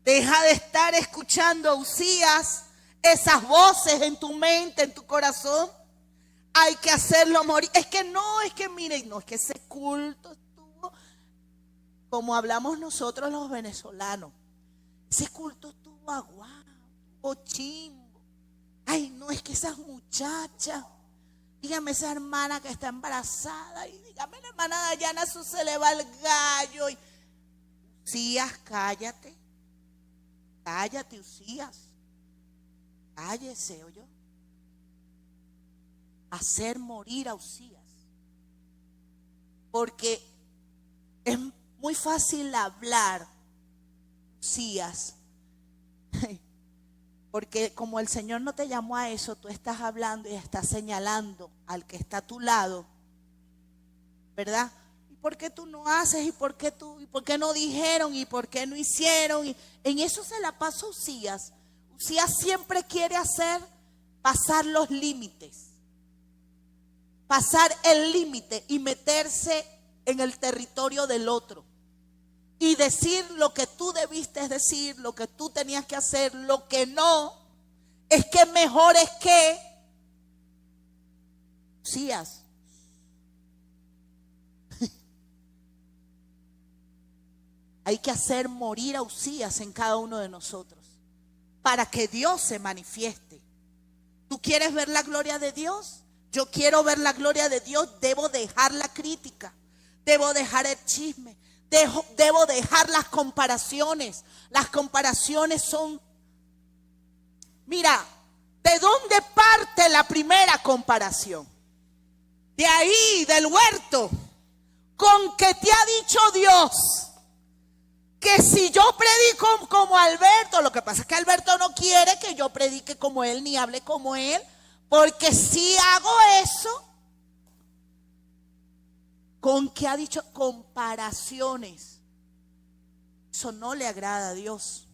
deja de estar escuchando a Uzías, esas voces en tu mente, en tu corazón. Hay que hacerlo morir. Es que miren, no, es que ese culto estuvo, como hablamos nosotros los venezolanos, ese culto estuvo aguado, estuvo chimbo. Ay, no, es que esas muchachas, dígame esa hermana que está embarazada, y dígame la hermana Dayana, eso se le va el gallo. Y Uzías, cállate, Uzías, cállese, ¿oyó? Hacer morir a Uzías. Porque es muy fácil hablar, Uzías, porque como el Señor no te llamó a eso, tú estás hablando y estás señalando al que está a tu lado, ¿verdad? ¿Y por qué tú no haces? ¿Y por qué no dijeron? ¿Y por qué no hicieron? Y en eso se la pasa Uzías. Uzías siempre quiere pasar los límites, pasar el límite y meterse en el territorio del otro. Y decir lo que tú debiste decir, lo que tú tenías que hacer, lo que no, es que mejor es que Uzías. Hay que hacer morir a Uzías en cada uno de nosotros para que Dios se manifieste. ¿Tú quieres ver la gloria de Dios? Yo quiero ver la gloria de Dios. Debo dejar la crítica, debo dejar el chisme. Debo dejar las comparaciones. Las comparaciones son... Mira, ¿de dónde parte la primera comparación? De ahí, del huerto. Con que te ha dicho Dios que si yo predico como Alberto, lo que pasa es que Alberto no quiere que yo predique como él ni hable como él, porque si hago eso... Con que ha dicho comparaciones. Eso no le agrada a Dios.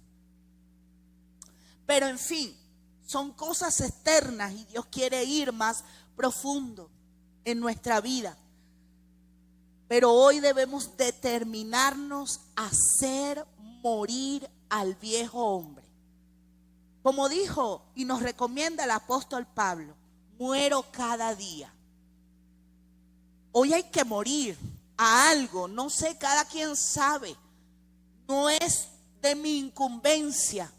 Pero en fin, son cosas externas y Dios quiere ir más profundo en nuestra vida. Pero hoy debemos determinarnos a hacer morir al viejo hombre. Como dijo y nos recomienda el apóstol Pablo, muero cada día. Hoy hay que morir a algo, no sé, cada quien sabe, no es de mi incumbencia.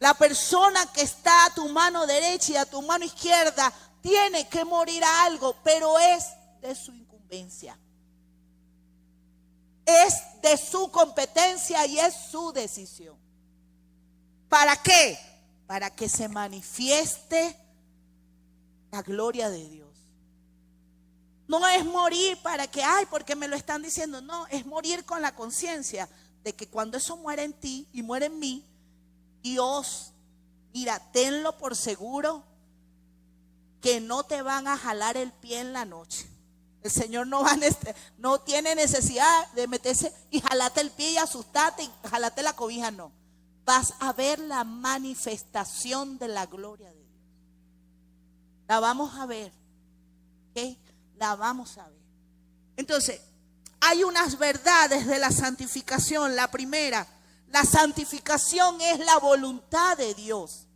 La persona que está a tu mano derecha y a tu mano izquierda tiene que morir a algo, pero es de su incumbencia. Es de su competencia y es su decisión. ¿Para qué? Para que se manifieste la gloria de Dios. No es morir para que, porque me lo están diciendo. No, es morir con la conciencia de que cuando eso muere en ti y muere en mí, Dios, mira, tenlo por seguro que no te van a jalar el pie en la noche. El Señor no tiene necesidad de meterse y jalarte el pie y asustarte y jalarte la cobija, no. vas a ver la manifestación de la gloria de Dios. La vamos a ver, ¿ok? La vamos a ver. Entonces, hay unas verdades de la santificación. La primera, la santificación es la voluntad de Dios.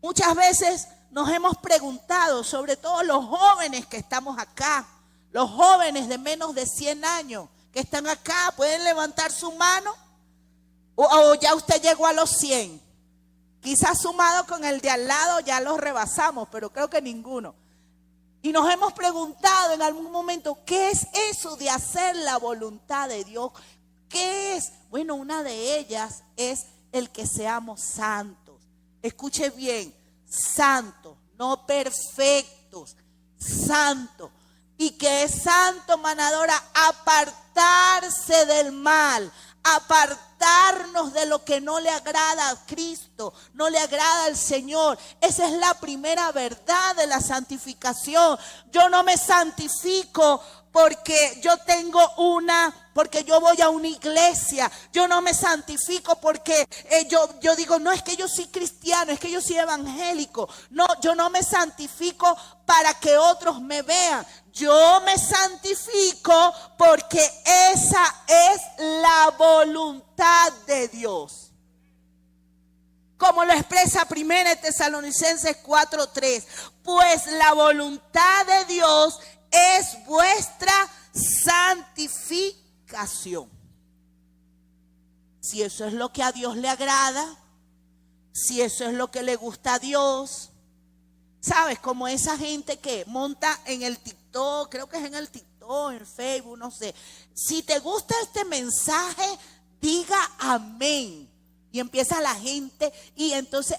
Muchas veces nos hemos preguntado, sobre todo los jóvenes que estamos acá, los jóvenes de menos de 100 años que están acá, ¿pueden levantar su mano? O ya usted llegó a los 100. Quizás sumado con el de al lado ya los rebasamos, pero creo que ninguno. Y nos hemos preguntado en algún momento, ¿qué es eso de hacer la voluntad de Dios? ¿Qué es? Bueno, una de ellas es el que seamos santos. Escuche bien, santos, no perfectos, santos. ¿Y que es santo, manadora? Apartarse del mal, apartarnos de lo que no le agrada a Cristo, no le agrada al Señor. Esa es la primera verdad de la santificación. Yo no me santifico porque porque yo voy a una iglesia. Yo no me santifico porque yo digo, no, es que yo soy cristiano, es que yo soy evangélico. No, yo no me santifico para que otros me vean. Yo me santifico porque esa es la voluntad de Dios. Como lo expresa 1 Tesalonicenses 4:3. Pues la voluntad de Dios es vuestra santificación. Si eso es lo que a Dios le agrada, si eso es lo que le gusta a Dios, ¿sabes? Como esa gente que monta en el TikTok, creo que es en el TikTok, en Facebook, no sé. Si te gusta este mensaje, diga amén. Y empieza la gente y entonces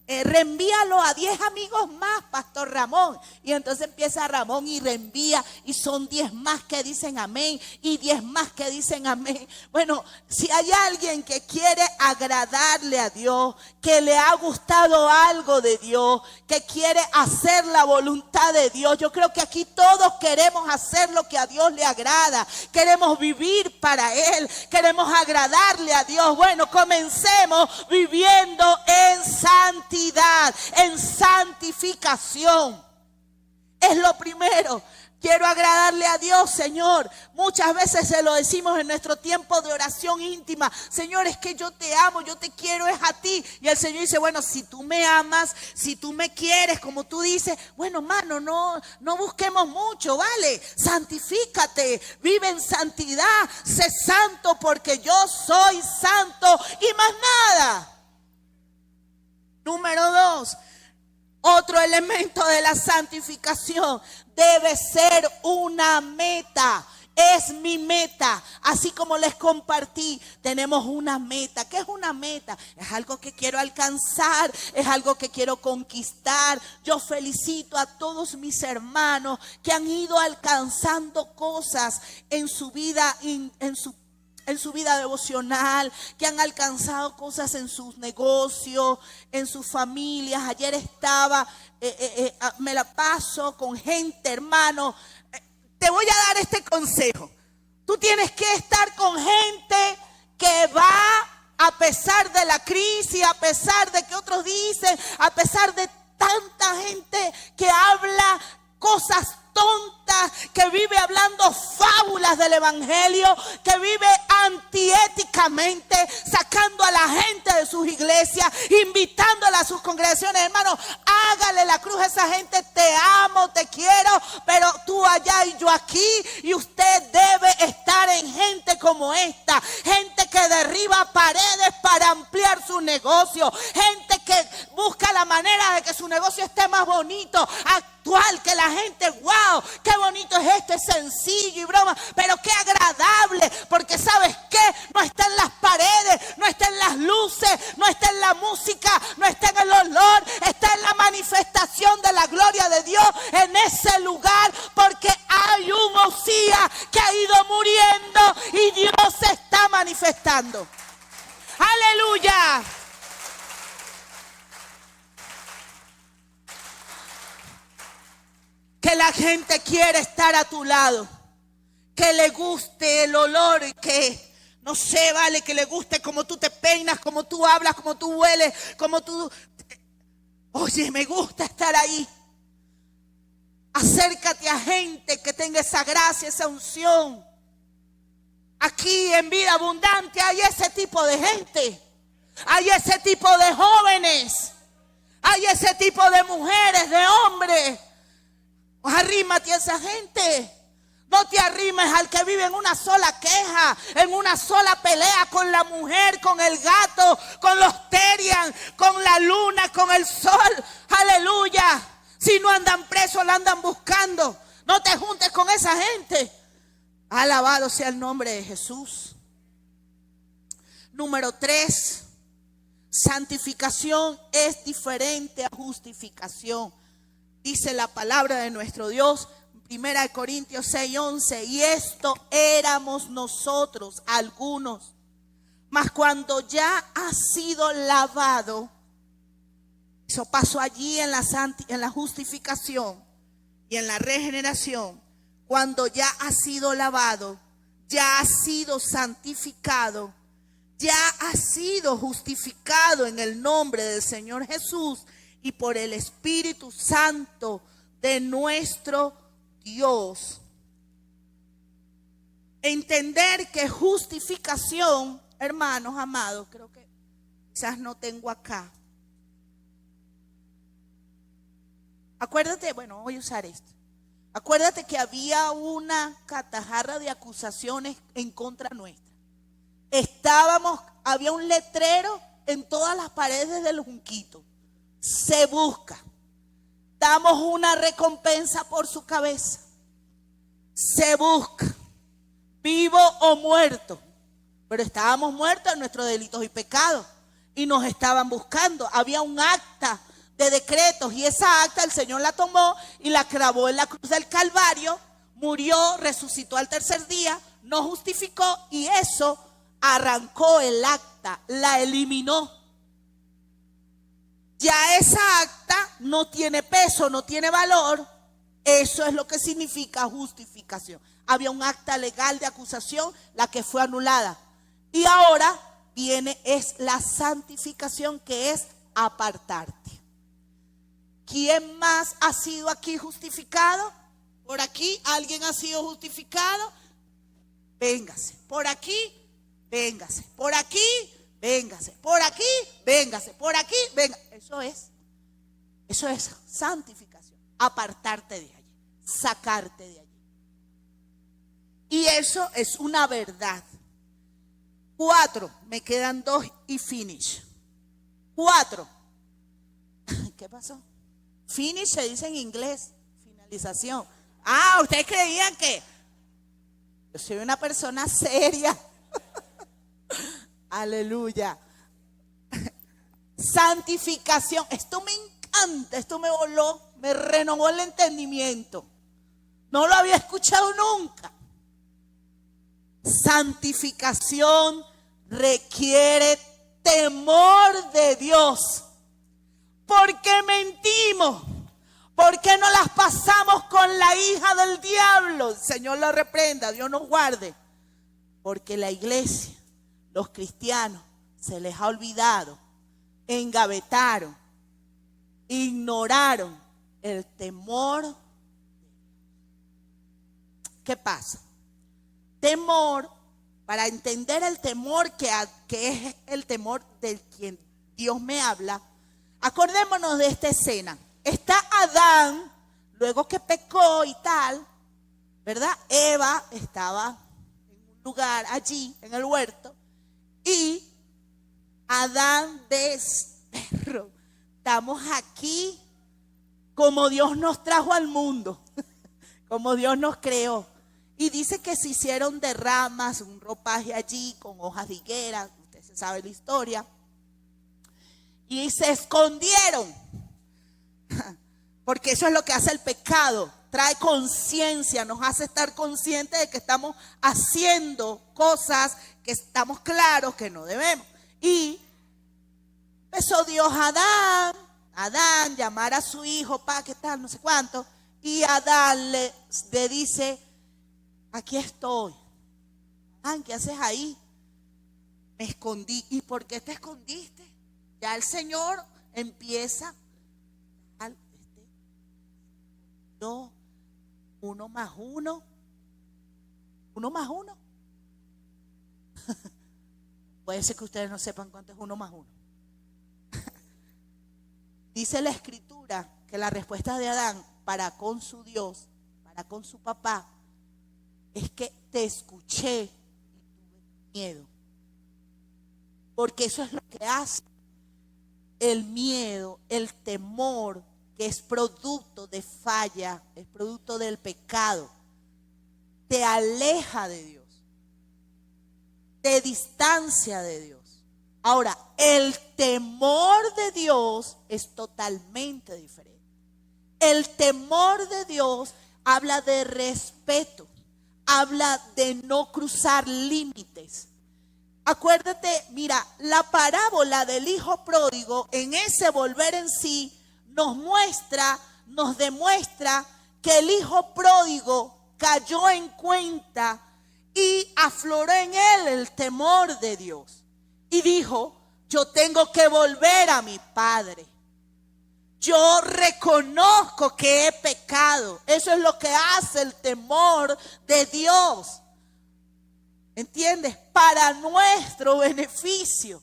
reenvíalo a 10 amigos más, Pastor Ramón. Y entonces empieza Ramón y reenvía y son 10 más que dicen amén y 10 más que dicen amén. Bueno, si hay alguien que quiere agradarle a Dios, que le ha gustado algo de Dios, que quiere hacer la voluntad de Dios, yo creo que aquí todos queremos hacer lo que a Dios le agrada. Queremos vivir para Él, queremos agradarle a Dios. Bueno, comencemos viviendo en santidad, en santificación. Es lo primero. Quiero agradarle a Dios, Señor. Muchas veces se lo decimos en nuestro tiempo de oración íntima. Señor, es que yo te amo, yo te quiero, es a ti. Y el Señor dice, bueno, si tú me amas, si tú me quieres, como tú dices, bueno, mano, no busquemos mucho, ¿vale? Santifícate, vive en santidad, sé santo porque yo soy santo y más nada. Número 2, otro elemento de la santificación debe ser una meta. Es mi meta. Así como les compartí, tenemos una meta. ¿Qué es una meta? Es algo que quiero alcanzar, es algo que quiero conquistar. Yo felicito a todos mis hermanos que han ido alcanzando cosas en su vida, en su vida devocional, que han alcanzado cosas en sus negocios, en sus familias. Ayer estaba, me la paso con gente, hermano. Te voy a dar este consejo. Tú tienes que estar con gente que va, a pesar de la crisis, a pesar de que otros dicen, a pesar de tanta gente que habla cosas tontas, que vive hablando fábulas del evangelio, que vive antiéticamente, sacando a la gente de sus iglesias, invitándola a sus congregaciones. Hermano, hágale la cruz a esa gente. Te amo, te quiero, pero tú allá y yo aquí. Y usted debe estar en gente como esta, gente que derriba paredes para ampliar su negocio, gente que busca la manera de que su negocio esté más bonito, actual, que la gente, wow, qué bonito es esto, es sencillo y broma, pero qué agradable, porque ¿sabes qué? No está en las paredes, no está en las luces, no está en la música, no está en el olor, está en la manifestación de la gloria de Dios en ese lugar, porque hay un Osías que ha ido muriendo y Dios se está manifestando. ¡Aleluya! Que la gente quiere estar a tu lado, que le guste el olor, que No sé, vale, que le guste cómo tú te peinas, cómo tú hablas, cómo tú hueles, cómo tú... Oye, me gusta estar ahí. Acércate a gente que tenga esa gracia, esa unción. Aquí en Vida Abundante hay ese tipo de gente. Hay ese tipo de jóvenes. Hay ese tipo de mujeres, de hombres. Arrímate a esa gente. No te arrimes al que vive en una sola queja, en una sola pelea con la mujer, con el gato, con los terian, con la luna, con el sol. Aleluya. Si no andan presos, la andan buscando. No te juntes con esa gente. Alabado sea el nombre de Jesús. Número 3. Santificación es diferente a justificación. Dice la palabra de nuestro Dios, 1 Corintios 6:11, y esto éramos nosotros, algunos. Mas cuando ya ha sido lavado, eso pasó allí en la justificación y en la regeneración. Cuando ya ha sido lavado, ya ha sido santificado, ya ha sido justificado en el nombre del Señor Jesús y por el Espíritu Santo de nuestro Dios. Entender que justificación, hermanos amados, creo que quizás no tengo acá. Acuérdate, bueno, voy a usar esto. Acuérdate que había una catajarra de acusaciones en contra nuestra. Había un letrero en todas las paredes del Junquito. Se busca. Damos una recompensa por su cabeza. Se busca. Vivo o muerto. Pero estábamos muertos en nuestros delitos y pecados. Y nos estaban buscando. Había un acta de decretos. Y esa acta el Señor la tomó y la clavó en la cruz del Calvario. Murió, resucitó al tercer día. Nos justificó y eso arrancó el acta, la eliminó. Ya esa acta no tiene peso, no tiene valor. Eso es lo que significa justificación. Había un acta legal de acusación, la que fue anulada. Y ahora es la santificación, que es apartarte. ¿Quién más ha sido aquí justificado? Por aquí, ¿alguien ha sido justificado? Véngase. Por aquí, véngase. Por aquí, véngase. Por aquí, véngase. Por aquí, venga. Eso es santificación. Apartarte de allí. Sacarte de allí. Y eso es una verdad. 4. Me quedan 2 y finish. 4. ¿Qué pasó? Finish se dice en inglés. Finalización. Ustedes creían que yo soy una persona seria. Aleluya. Santificación. Esto me encanta. Esto me voló. Me renovó el entendimiento. No lo había escuchado nunca. Santificación requiere temor de Dios. ¿Por qué mentimos? ¿Por qué no las pasamos con la hija del diablo? El Señor lo reprenda, Dios nos guarde. Porque la iglesia, los cristianos, se les ha olvidado, engavetaron, ignoraron el temor. ¿Qué pasa? Temor, para entender el temor que es el temor del quien Dios me habla, acordémonos de esta escena. Está Adán, luego que pecó y tal, ¿verdad? Eva estaba en un lugar allí, en el huerto, y Adán perro. Estamos aquí como Dios nos trajo al mundo, como Dios nos creó. Y dice que se hicieron de ramas, un ropaje allí con hojas de higuera, usted se sabe la historia. Y se escondieron, porque eso es lo que hace el pecado, trae conciencia, nos hace estar conscientes de que estamos haciendo cosas que estamos claros que no debemos. Y empezó Dios a Adán, llamar a su hijo, qué tal, no sé cuánto, y Adán le dice: aquí estoy. ¿Qué haces ahí? Me escondí. ¿Y por qué te escondiste? Ya el Señor empieza. No, 1 más 1. 1 más 1. Puede ser que ustedes no sepan cuánto es 1 más 1. Dice la Escritura que la respuesta de Adán para con su Dios, para con su papá, es que te escuché y tuve miedo. Porque eso es lo que hace el miedo, el temor, que es producto de falla, es producto del pecado. Te aleja de Dios, te distancia de Dios. Ahora, el temor de Dios es totalmente diferente. El temor de Dios habla de respeto, habla de no cruzar límites. Acuérdate, mira, la parábola del hijo pródigo, en ese volver en sí, nos demuestra que el hijo pródigo cayó en cuenta y afloró en él el temor de Dios. Y dijo, yo tengo que volver a mi padre. Yo reconozco que he pecado. Eso es lo que hace el temor de Dios. ¿Entiendes? Para nuestro beneficio.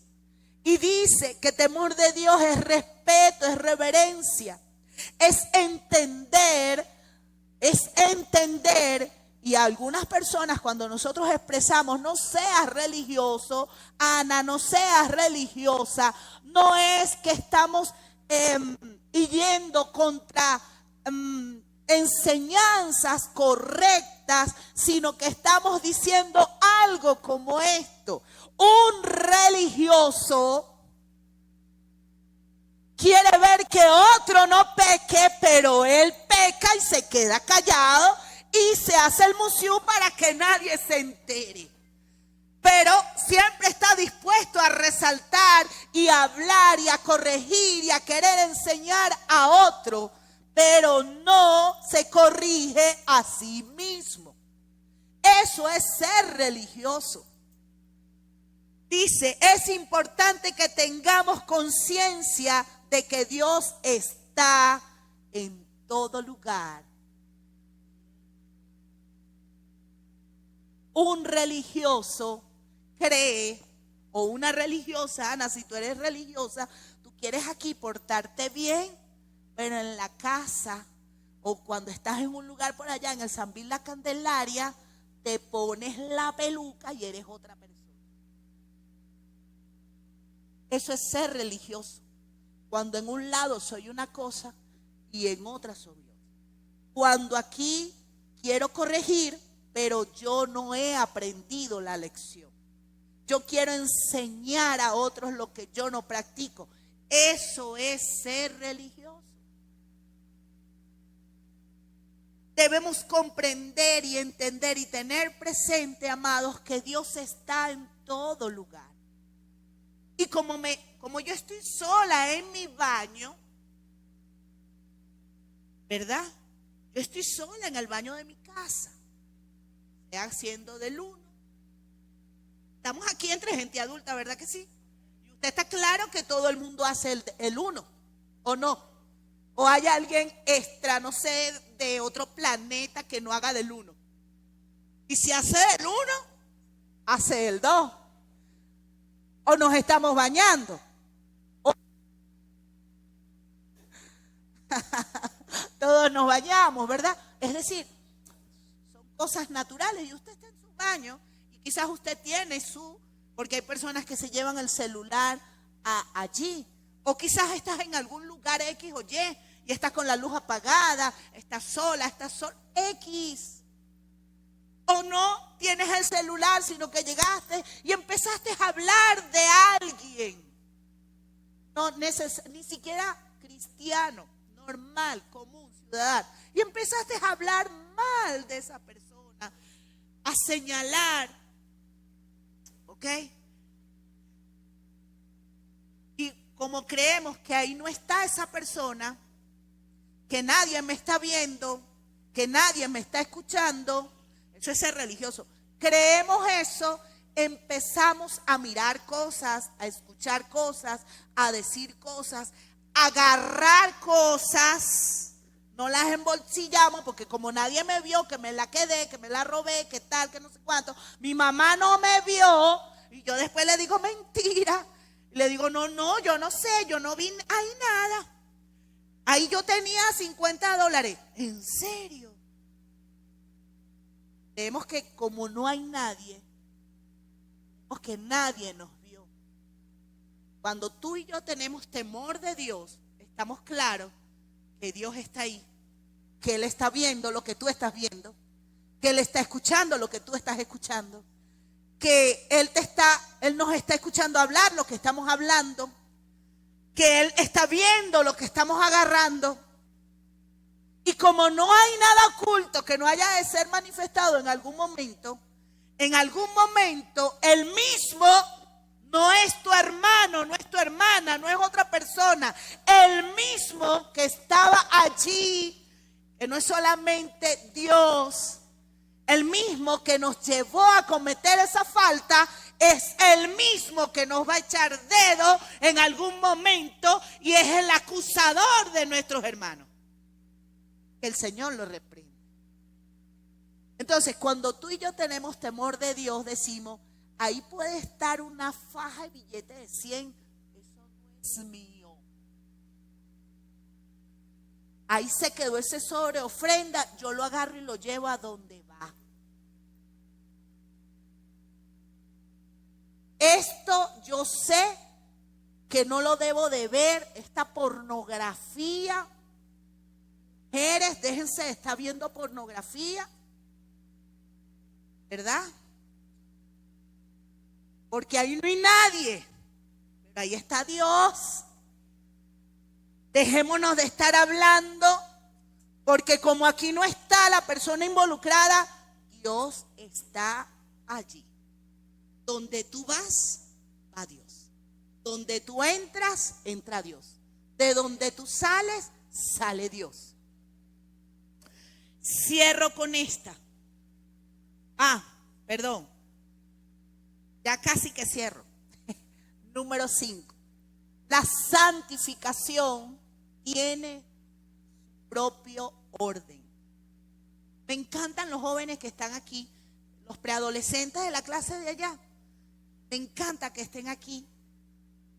Y dice que temor de Dios es respeto, es reverencia. Es entender. Y algunas personas, cuando nosotros expresamos, no seas religioso, Ana, no seas religiosa, no es que estamos yendo contra enseñanzas correctas, sino que estamos diciendo algo como esto. Un religioso quiere ver que otro no peque, pero él peca y se queda callado y se hace el musiú para que nadie se entere. Pero siempre está dispuesto a resaltar y a hablar y a corregir y a querer enseñar a otro, pero no se corrige a sí mismo. Eso es ser religioso. Dice, es importante que tengamos conciencia de que Dios está en todo lugar. Un religioso cree, o una religiosa, Ana, si tú eres religiosa, tú quieres aquí portarte bien, pero en la casa o cuando estás en un lugar por allá en el San Bill La Candelaria, te pones la peluca y eres otra persona. Eso es ser religioso. Cuando en un lado soy una cosa y en otra soy otra. Cuando aquí quiero corregir, pero yo no he aprendido la lección. Yo quiero enseñar a otros lo que yo no practico. Eso es ser religioso. Debemos comprender y entender y tener presente, amados, que Dios está en todo lugar. Y como yo estoy sola en mi baño, ¿verdad? Yo estoy sola en el baño de mi casa, haciendo del uno. Estamos aquí entre gente adulta, ¿verdad que sí? Y usted está claro que todo el mundo hace el uno, ¿o no? O hay alguien extra, no sé, de otro planeta que no haga del uno. Y si hace del uno, hace el dos. O nos estamos bañando. Todos nos bañamos, ¿verdad? Es decir, son cosas naturales y usted está en su baño y quizás usted tiene porque hay personas que se llevan el celular allí. O quizás estás en algún lugar X o Y y estás con la luz apagada, estás sola, X. O no tienes el celular, sino que llegaste y empezaste a hablar de alguien. No ni siquiera cristiano, normal, común, ciudadano. Y empezaste a hablar mal de esa persona, a señalar. ¿Ok? Y como creemos que ahí no está esa persona, que nadie me está viendo, que nadie me está escuchando, eso es ser religioso. Creemos eso empezamos a mirar cosas, a escuchar cosas, a decir cosas, a agarrar cosas. No las embolsillamos porque como nadie me vio, que me la quedé, que me la robé, que tal, que no sé cuánto. Mi mamá no me vio y yo después le digo mentira. Le digo, no, yo no sé, yo no vi ahí nada. Ahí yo tenía $50. ¿En serio? Creemos que como no hay nadie, que nadie nos vio. Cuando tú y yo tenemos temor de Dios, estamos claros que Dios está ahí, que Él está viendo lo que tú estás viendo, que Él está escuchando lo que tú estás escuchando, que Él nos está escuchando hablar lo que estamos hablando, que Él está viendo lo que estamos agarrando. Y como no hay nada oculto que no haya de ser manifestado en algún momento, el mismo no es tu hermano, no es tu hermana, no es otra persona. El mismo que estaba allí, que no es solamente Dios, el mismo que nos llevó a cometer esa falta, es el mismo que nos va a echar dedo en algún momento y es el acusador de nuestros hermanos. Que el Señor lo reprende. Entonces, cuando tú y yo tenemos temor de Dios, decimos, ahí puede estar una faja de billete de 100, eso no es mío. Ahí se quedó ese sobre ofrenda, yo lo agarro y lo llevo a donde va. Esto yo sé que no lo debo de ver, esta pornografía. Mujeres, déjense de estar viendo pornografía, ¿verdad? Porque ahí no hay nadie, pero ahí está Dios. Dejémonos de estar hablando, porque como aquí no está la persona involucrada, Dios está allí. Donde tú vas, va Dios. Donde tú entras, entra Dios. De donde tú sales, sale Dios. Cierro con esta. Perdón. Ya casi que cierro. Número 5. La santificación tiene su propio orden. Me encantan los jóvenes que están aquí, los preadolescentes de la clase de allá. Me encanta que estén aquí.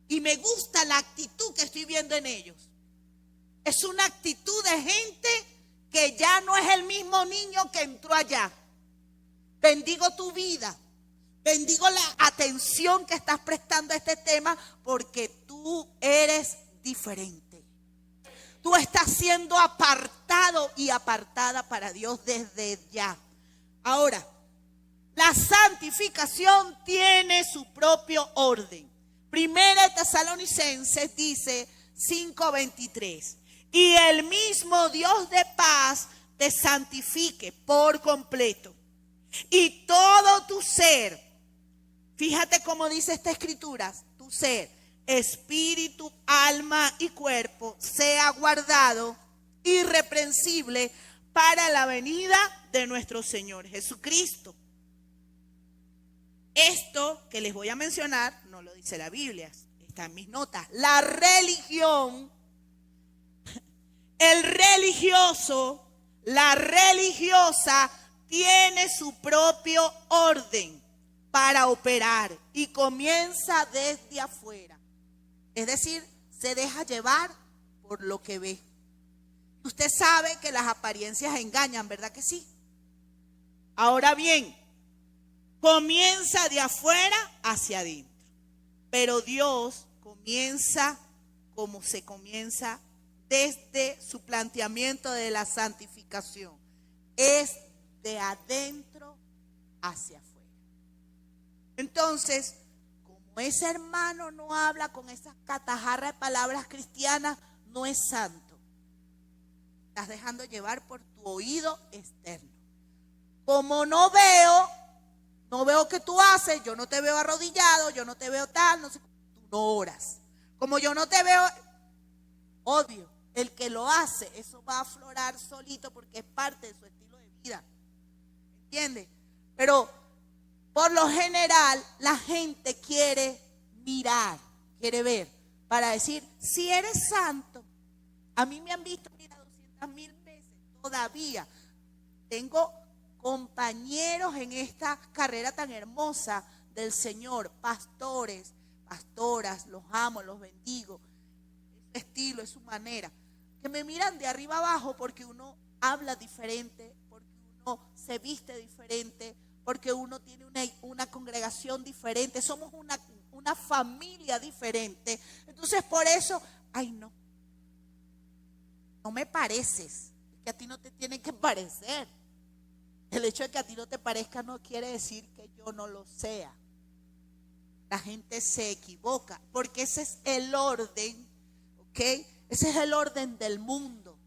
Y me gusta la actitud que estoy viendo en ellos. Es una actitud de gente que ya no es el mismo niño que entró allá. Bendigo tu vida. Bendigo la atención que estás prestando a este tema porque tú eres diferente. Tú estás siendo apartado y apartada para Dios desde ya. Ahora, la santificación tiene su propio orden. Primera de Tesalonicenses dice 5:23. Y el mismo Dios de paz te santifique por completo. Y todo tu ser, fíjate cómo dice esta escritura, tu ser, espíritu, alma y cuerpo, sea guardado irreprensible para la venida de nuestro Señor Jesucristo. Esto que les voy a mencionar no lo dice la Biblia, está en mis notas. La religión, el religioso, la religiosa tiene su propio orden para operar y comienza desde afuera. Es decir, se deja llevar por lo que ve. Usted sabe que las apariencias engañan, ¿verdad que sí? Ahora bien, comienza de afuera hacia adentro. Pero Dios comienza como se comienza desde su planteamiento de la santificación. Es de adentro hacia afuera. Entonces, como ese hermano no habla con esas catajarras de palabras cristianas, no es santo. Estás dejando llevar por tu oído externo. Como no veo que tú haces, yo no te veo arrodillado, yo no te veo tal, no sé, tú no oras. Como yo no te veo, obvio, el que lo hace, eso va a aflorar solito porque es parte de su estilo de vida. ¿Entiendes? Pero Por lo general, la gente quiere mirar, quiere ver, para decir, si eres santo. A mí me han visto, mira, 200,000 veces, todavía. Tengo compañeros en esta carrera tan hermosa del Señor, pastores, pastoras, los amo, los bendigo. Es su estilo, es su manera. Que me miran de arriba abajo porque uno habla diferente, porque uno se viste diferente, porque uno tiene una congregación diferente, somos una familia diferente. Entonces por eso, ay no me pareces, que a ti no te tienen que parecer. El hecho de que a ti no te parezca no quiere decir que yo no lo sea. La gente se equivoca, porque ese es el orden, ¿ok? Ese es el orden del mundo.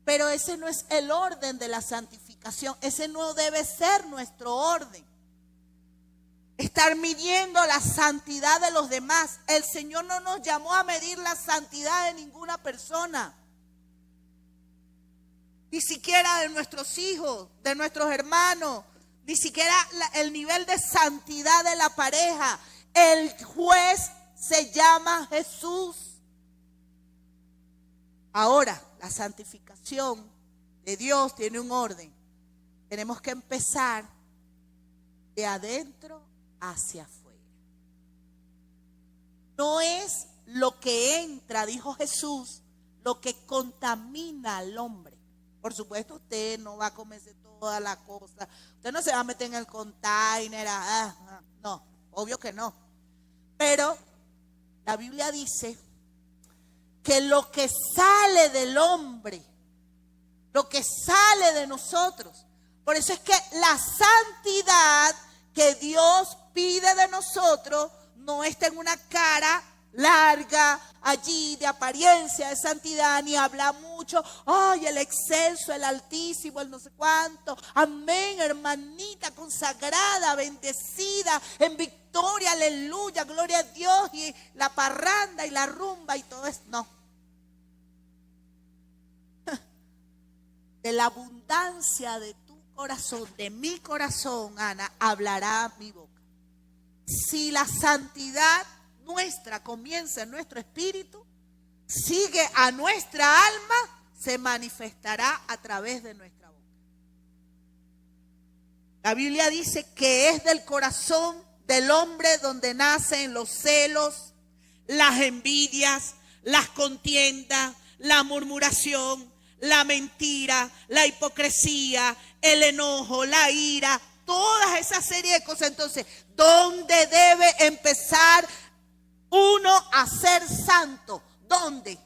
Pero ese no es el orden de la santificación. Ese no debe ser nuestro orden. Estar midiendo la santidad de los demás. El Señor no nos llamó a medir la santidad de ninguna persona. Ni siquiera de nuestros hijos, de nuestros hermanos. Ni siquiera el nivel de santidad de la pareja. El juez se llama Jesús. Ahora, la santificación de Dios tiene un orden. Tenemos que empezar de adentro hacia afuera. No es lo que entra, dijo Jesús, lo que contamina al hombre. Por supuesto, usted no va a comerse toda la cosa. Usted no se va a meter en el container. No, obvio que no. Pero la Biblia dice que lo que sale del hombre, lo que sale de nosotros, por eso es que la santidad que Dios pide de nosotros no está en una cara larga allí de apariencia de santidad, ni habla mucho, ay, el excelso, el altísimo, el no sé cuánto, amén, hermanita consagrada, bendecida, en victoria, aleluya, gloria a Dios, y la parranda y la rumba y todo eso, no. De la abundancia de tu corazón, de mi corazón, Ana, hablará mi boca. Si la santidad nuestra comienza en nuestro espíritu, sigue a nuestra alma, se manifestará a través de nuestra boca. La Biblia dice que es del corazón del hombre donde nacen los celos, las envidias, las contiendas, la murmuración, la mentira, la hipocresía, el enojo, la ira, toda esa serie de cosas. Entonces, ¿dónde debe empezar uno a ser santo? ¿Dónde?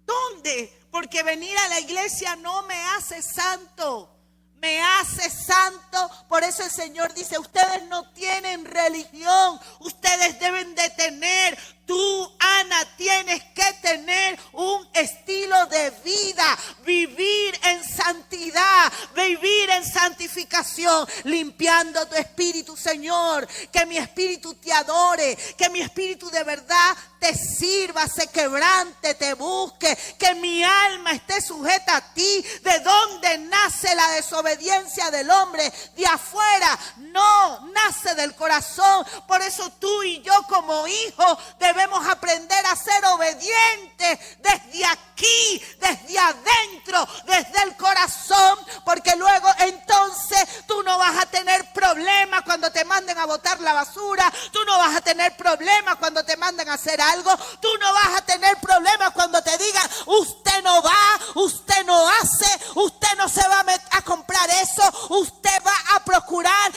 ¿Dónde? Porque venir a la iglesia no me hace santo. Me hace santo. Por eso el Señor dice, ustedes no tienen religión. Ustedes deben de tener. Tú, Ana, tienes que tener un estilo de vida. Vivir en santidad. Vivir en santificación. Limpiando tu espíritu, Señor. Que mi espíritu te adore. Que mi espíritu de verdad te sirva, se quebrante, te busque. Que mi alma esté sujeta a ti. ¿De dónde nace la desobediencia del hombre? De afuera. No, nace del corazón. Por eso tú y yo como hijos debemos aprender a ser obedientes desde aquí, desde adentro, desde el corazón, porque luego entonces tú no vas a tener problemas cuando te manden a botar la basura, tú no vas a tener problemas cuando te manden a hacer algo, tú no vas a tener problemas cuando te digan, usted no va, usted no hace, usted no se va a comprar eso, usted va a procurar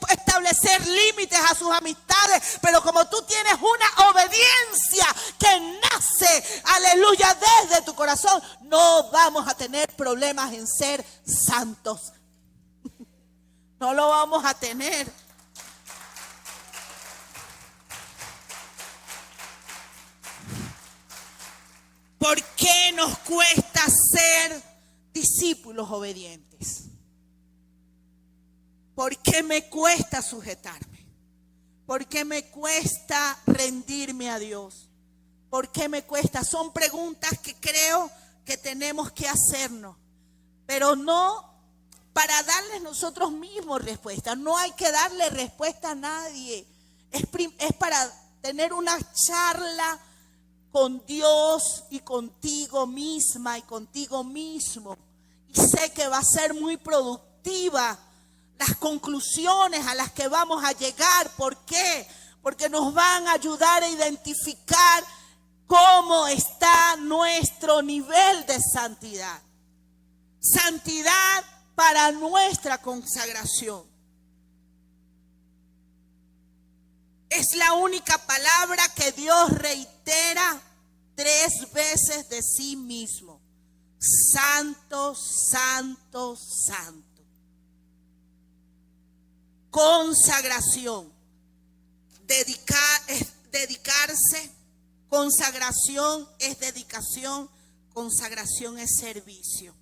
establecer límites a sus amistades, pero como tú tienes una obediencia que nace, aleluya, desde tu corazón, no vamos a tener problemas en ser santos. No lo vamos a tener. ¿Por qué nos cuesta ser discípulos obedientes? ¿Por qué me cuesta sujetarme? ¿Por qué me cuesta rendirme a Dios? ¿Por qué me cuesta? Son preguntas que creo que tenemos que hacernos. Pero no para darles nosotros mismos respuesta. No hay que darle respuesta a nadie. Es para tener una charla con Dios y contigo misma y contigo mismo. Y sé que va a ser muy productiva las conclusiones a las que vamos a llegar. ¿Por qué? Porque nos van a ayudar a identificar cómo está nuestro nivel de santidad. Santidad para nuestra consagración. Es la única palabra que Dios reitera 3 veces de sí mismo. Santo, santo, santo. Consagración. Dedicarse. Consagración es dedicación. Consagración es servicio.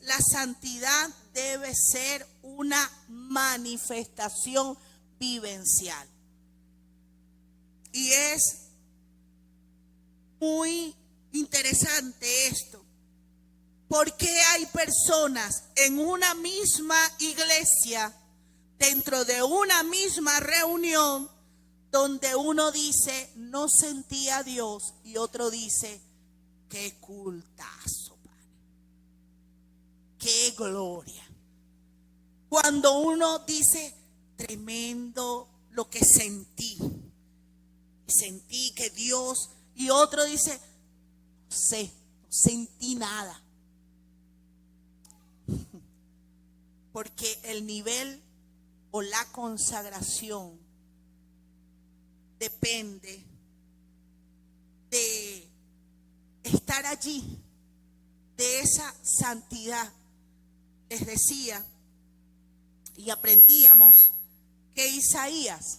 La santidad debe ser una manifestación vivencial. Y es muy interesante esto, porque hay personas en una misma iglesia, dentro de una misma reunión, donde uno dice, no sentía a Dios, y otro dice, qué cultazo, padre, qué gloria. Cuando uno dice, tremendo lo que sentí que Dios, y otro dice, no sentí nada. Porque el nivel o la consagración depende de estar allí, de esa santidad. Les decía y aprendíamos que Isaías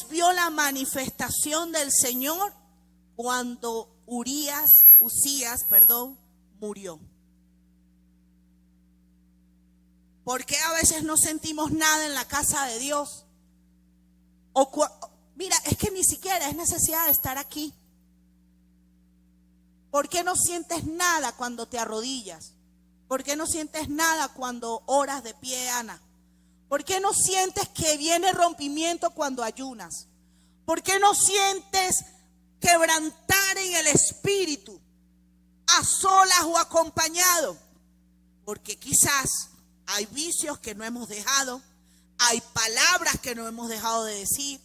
vio la manifestación del Señor cuando Usías murió. ¿Por qué a veces no sentimos nada en la casa de Dios? Mira, es que ni siquiera es necesidad de estar aquí. ¿Por qué no sientes nada cuando te arrodillas? ¿Por qué no sientes nada cuando oras de pie, Ana? ¿Por qué no sientes que viene rompimiento cuando ayunas? ¿Por qué no sientes quebrantar en el espíritu, a solas o acompañado? Porque quizás hay vicios que no hemos dejado, hay palabras que no hemos dejado de decir,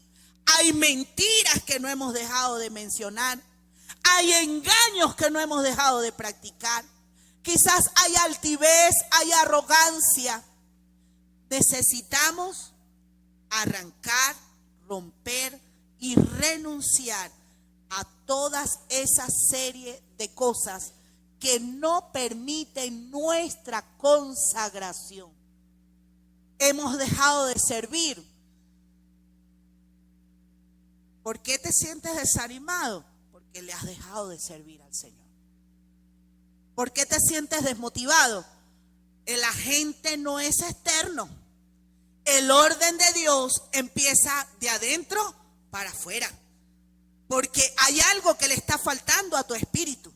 hay mentiras que no hemos dejado de mencionar, hay engaños que no hemos dejado de practicar. Quizás hay altivez, hay arrogancia. Necesitamos arrancar, romper y renunciar a todas esa serie de cosas que no permiten nuestra consagración. Hemos dejado de servir. ¿Por qué te sientes desanimado? Porque le has dejado de servir al Señor. ¿Por qué te sientes desmotivado? El agente no es externo. El orden de Dios empieza de adentro para afuera. Porque hay algo que le está faltando a tu espíritu.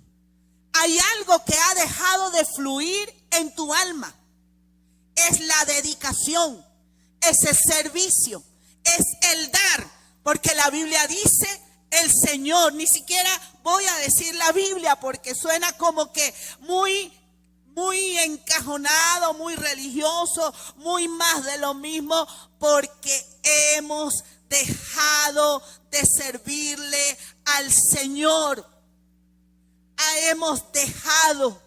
Hay algo que ha dejado de fluir en tu alma. Es la dedicación, es el servicio, es el dar. Porque la Biblia dice, el Señor, ni siquiera voy a decir la Biblia porque suena como que muy encajonado, muy religioso, muy más de lo mismo, porque hemos dejado de servirle al Señor. Hemos dejado,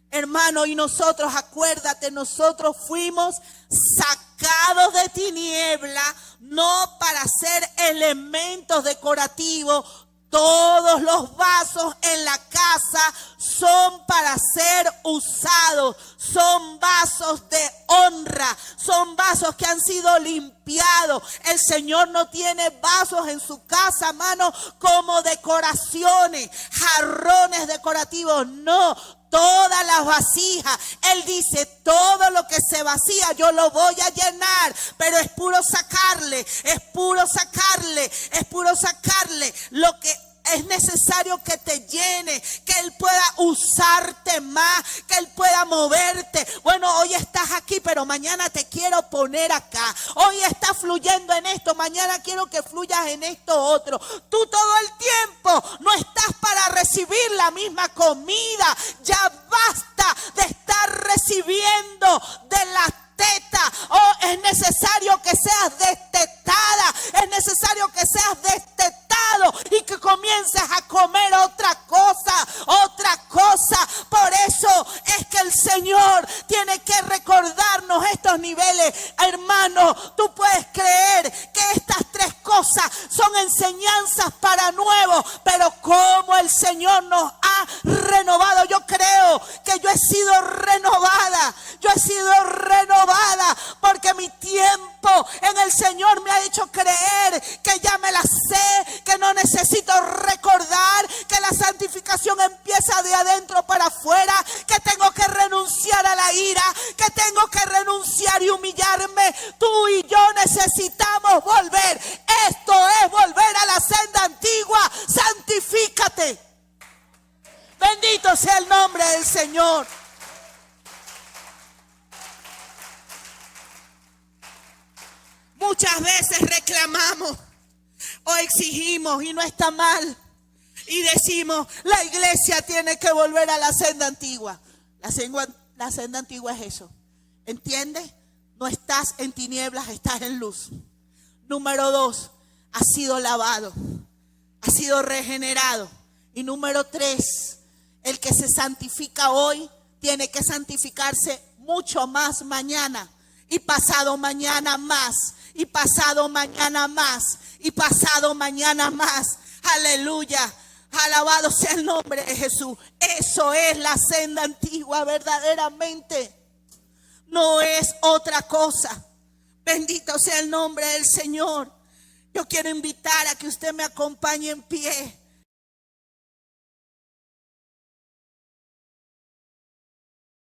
hermano, y nosotros, acuérdate, nosotros fuimos sacados de tiniebla, no para ser elementos decorativos. Todos los vasos en la casa son para ser usados, son vasos de honra, son vasos que han sido limpiados. El Señor no tiene vasos en su casa, hermano, como decoraciones, jarrones decorativos, no. Todas las vasijas, Él dice, todo lo que se vacía yo lo voy a llenar, pero es puro sacarle lo que es necesario que te llene, que Él pueda usar usarte más, que Él pueda moverte. Bueno, hoy estás aquí, pero mañana te quiero poner acá. Hoy estás fluyendo en esto, mañana quiero que fluyas en esto otro. Tú todo el tiempo no estás para recibir la misma comida. Ya basta de estar recibiendo de la teta. Oh, es necesario que seas destetada. Es necesario que seas destetado y que comiences a comer otra cosa, otra cosa. Por eso es que el Señor tiene que recordarnos estos niveles. Hermano, tú puedes creer que estas tres cosas son enseñanzas para nuevos, pero como el Señor nos ha renovado, yo creo que yo he sido renovada. Yo he sido renovada porque mi tiempo en el Señor me ha hecho creer que ya me la sé, que no necesito recordar, que la santificación empieza de adentro para afuera, que tengo que renunciar a la ira, que tengo que renunciar y humillarme. Tú y yo necesitamos volver. Esto es volver a la senda antigua. Santifícate. Bendito sea el nombre del Señor. Muchas veces reclamamos o exigimos, y no está mal, y decimos, la iglesia tiene que volver a la senda antigua. La senda antigua es eso, ¿entiendes? No estás en tinieblas, estás en luz. Número 2, has sido lavado, has sido regenerado. Y número 3, el que se santifica hoy tiene que santificarse mucho más mañana, y pasado mañana más, y pasado mañana más, y pasado mañana más. Aleluya. Alabado sea el nombre de Jesús. Eso es la senda antigua verdaderamente. No es otra cosa. Bendito sea el nombre del Señor. Yo quiero invitar a que usted me acompañe en pie.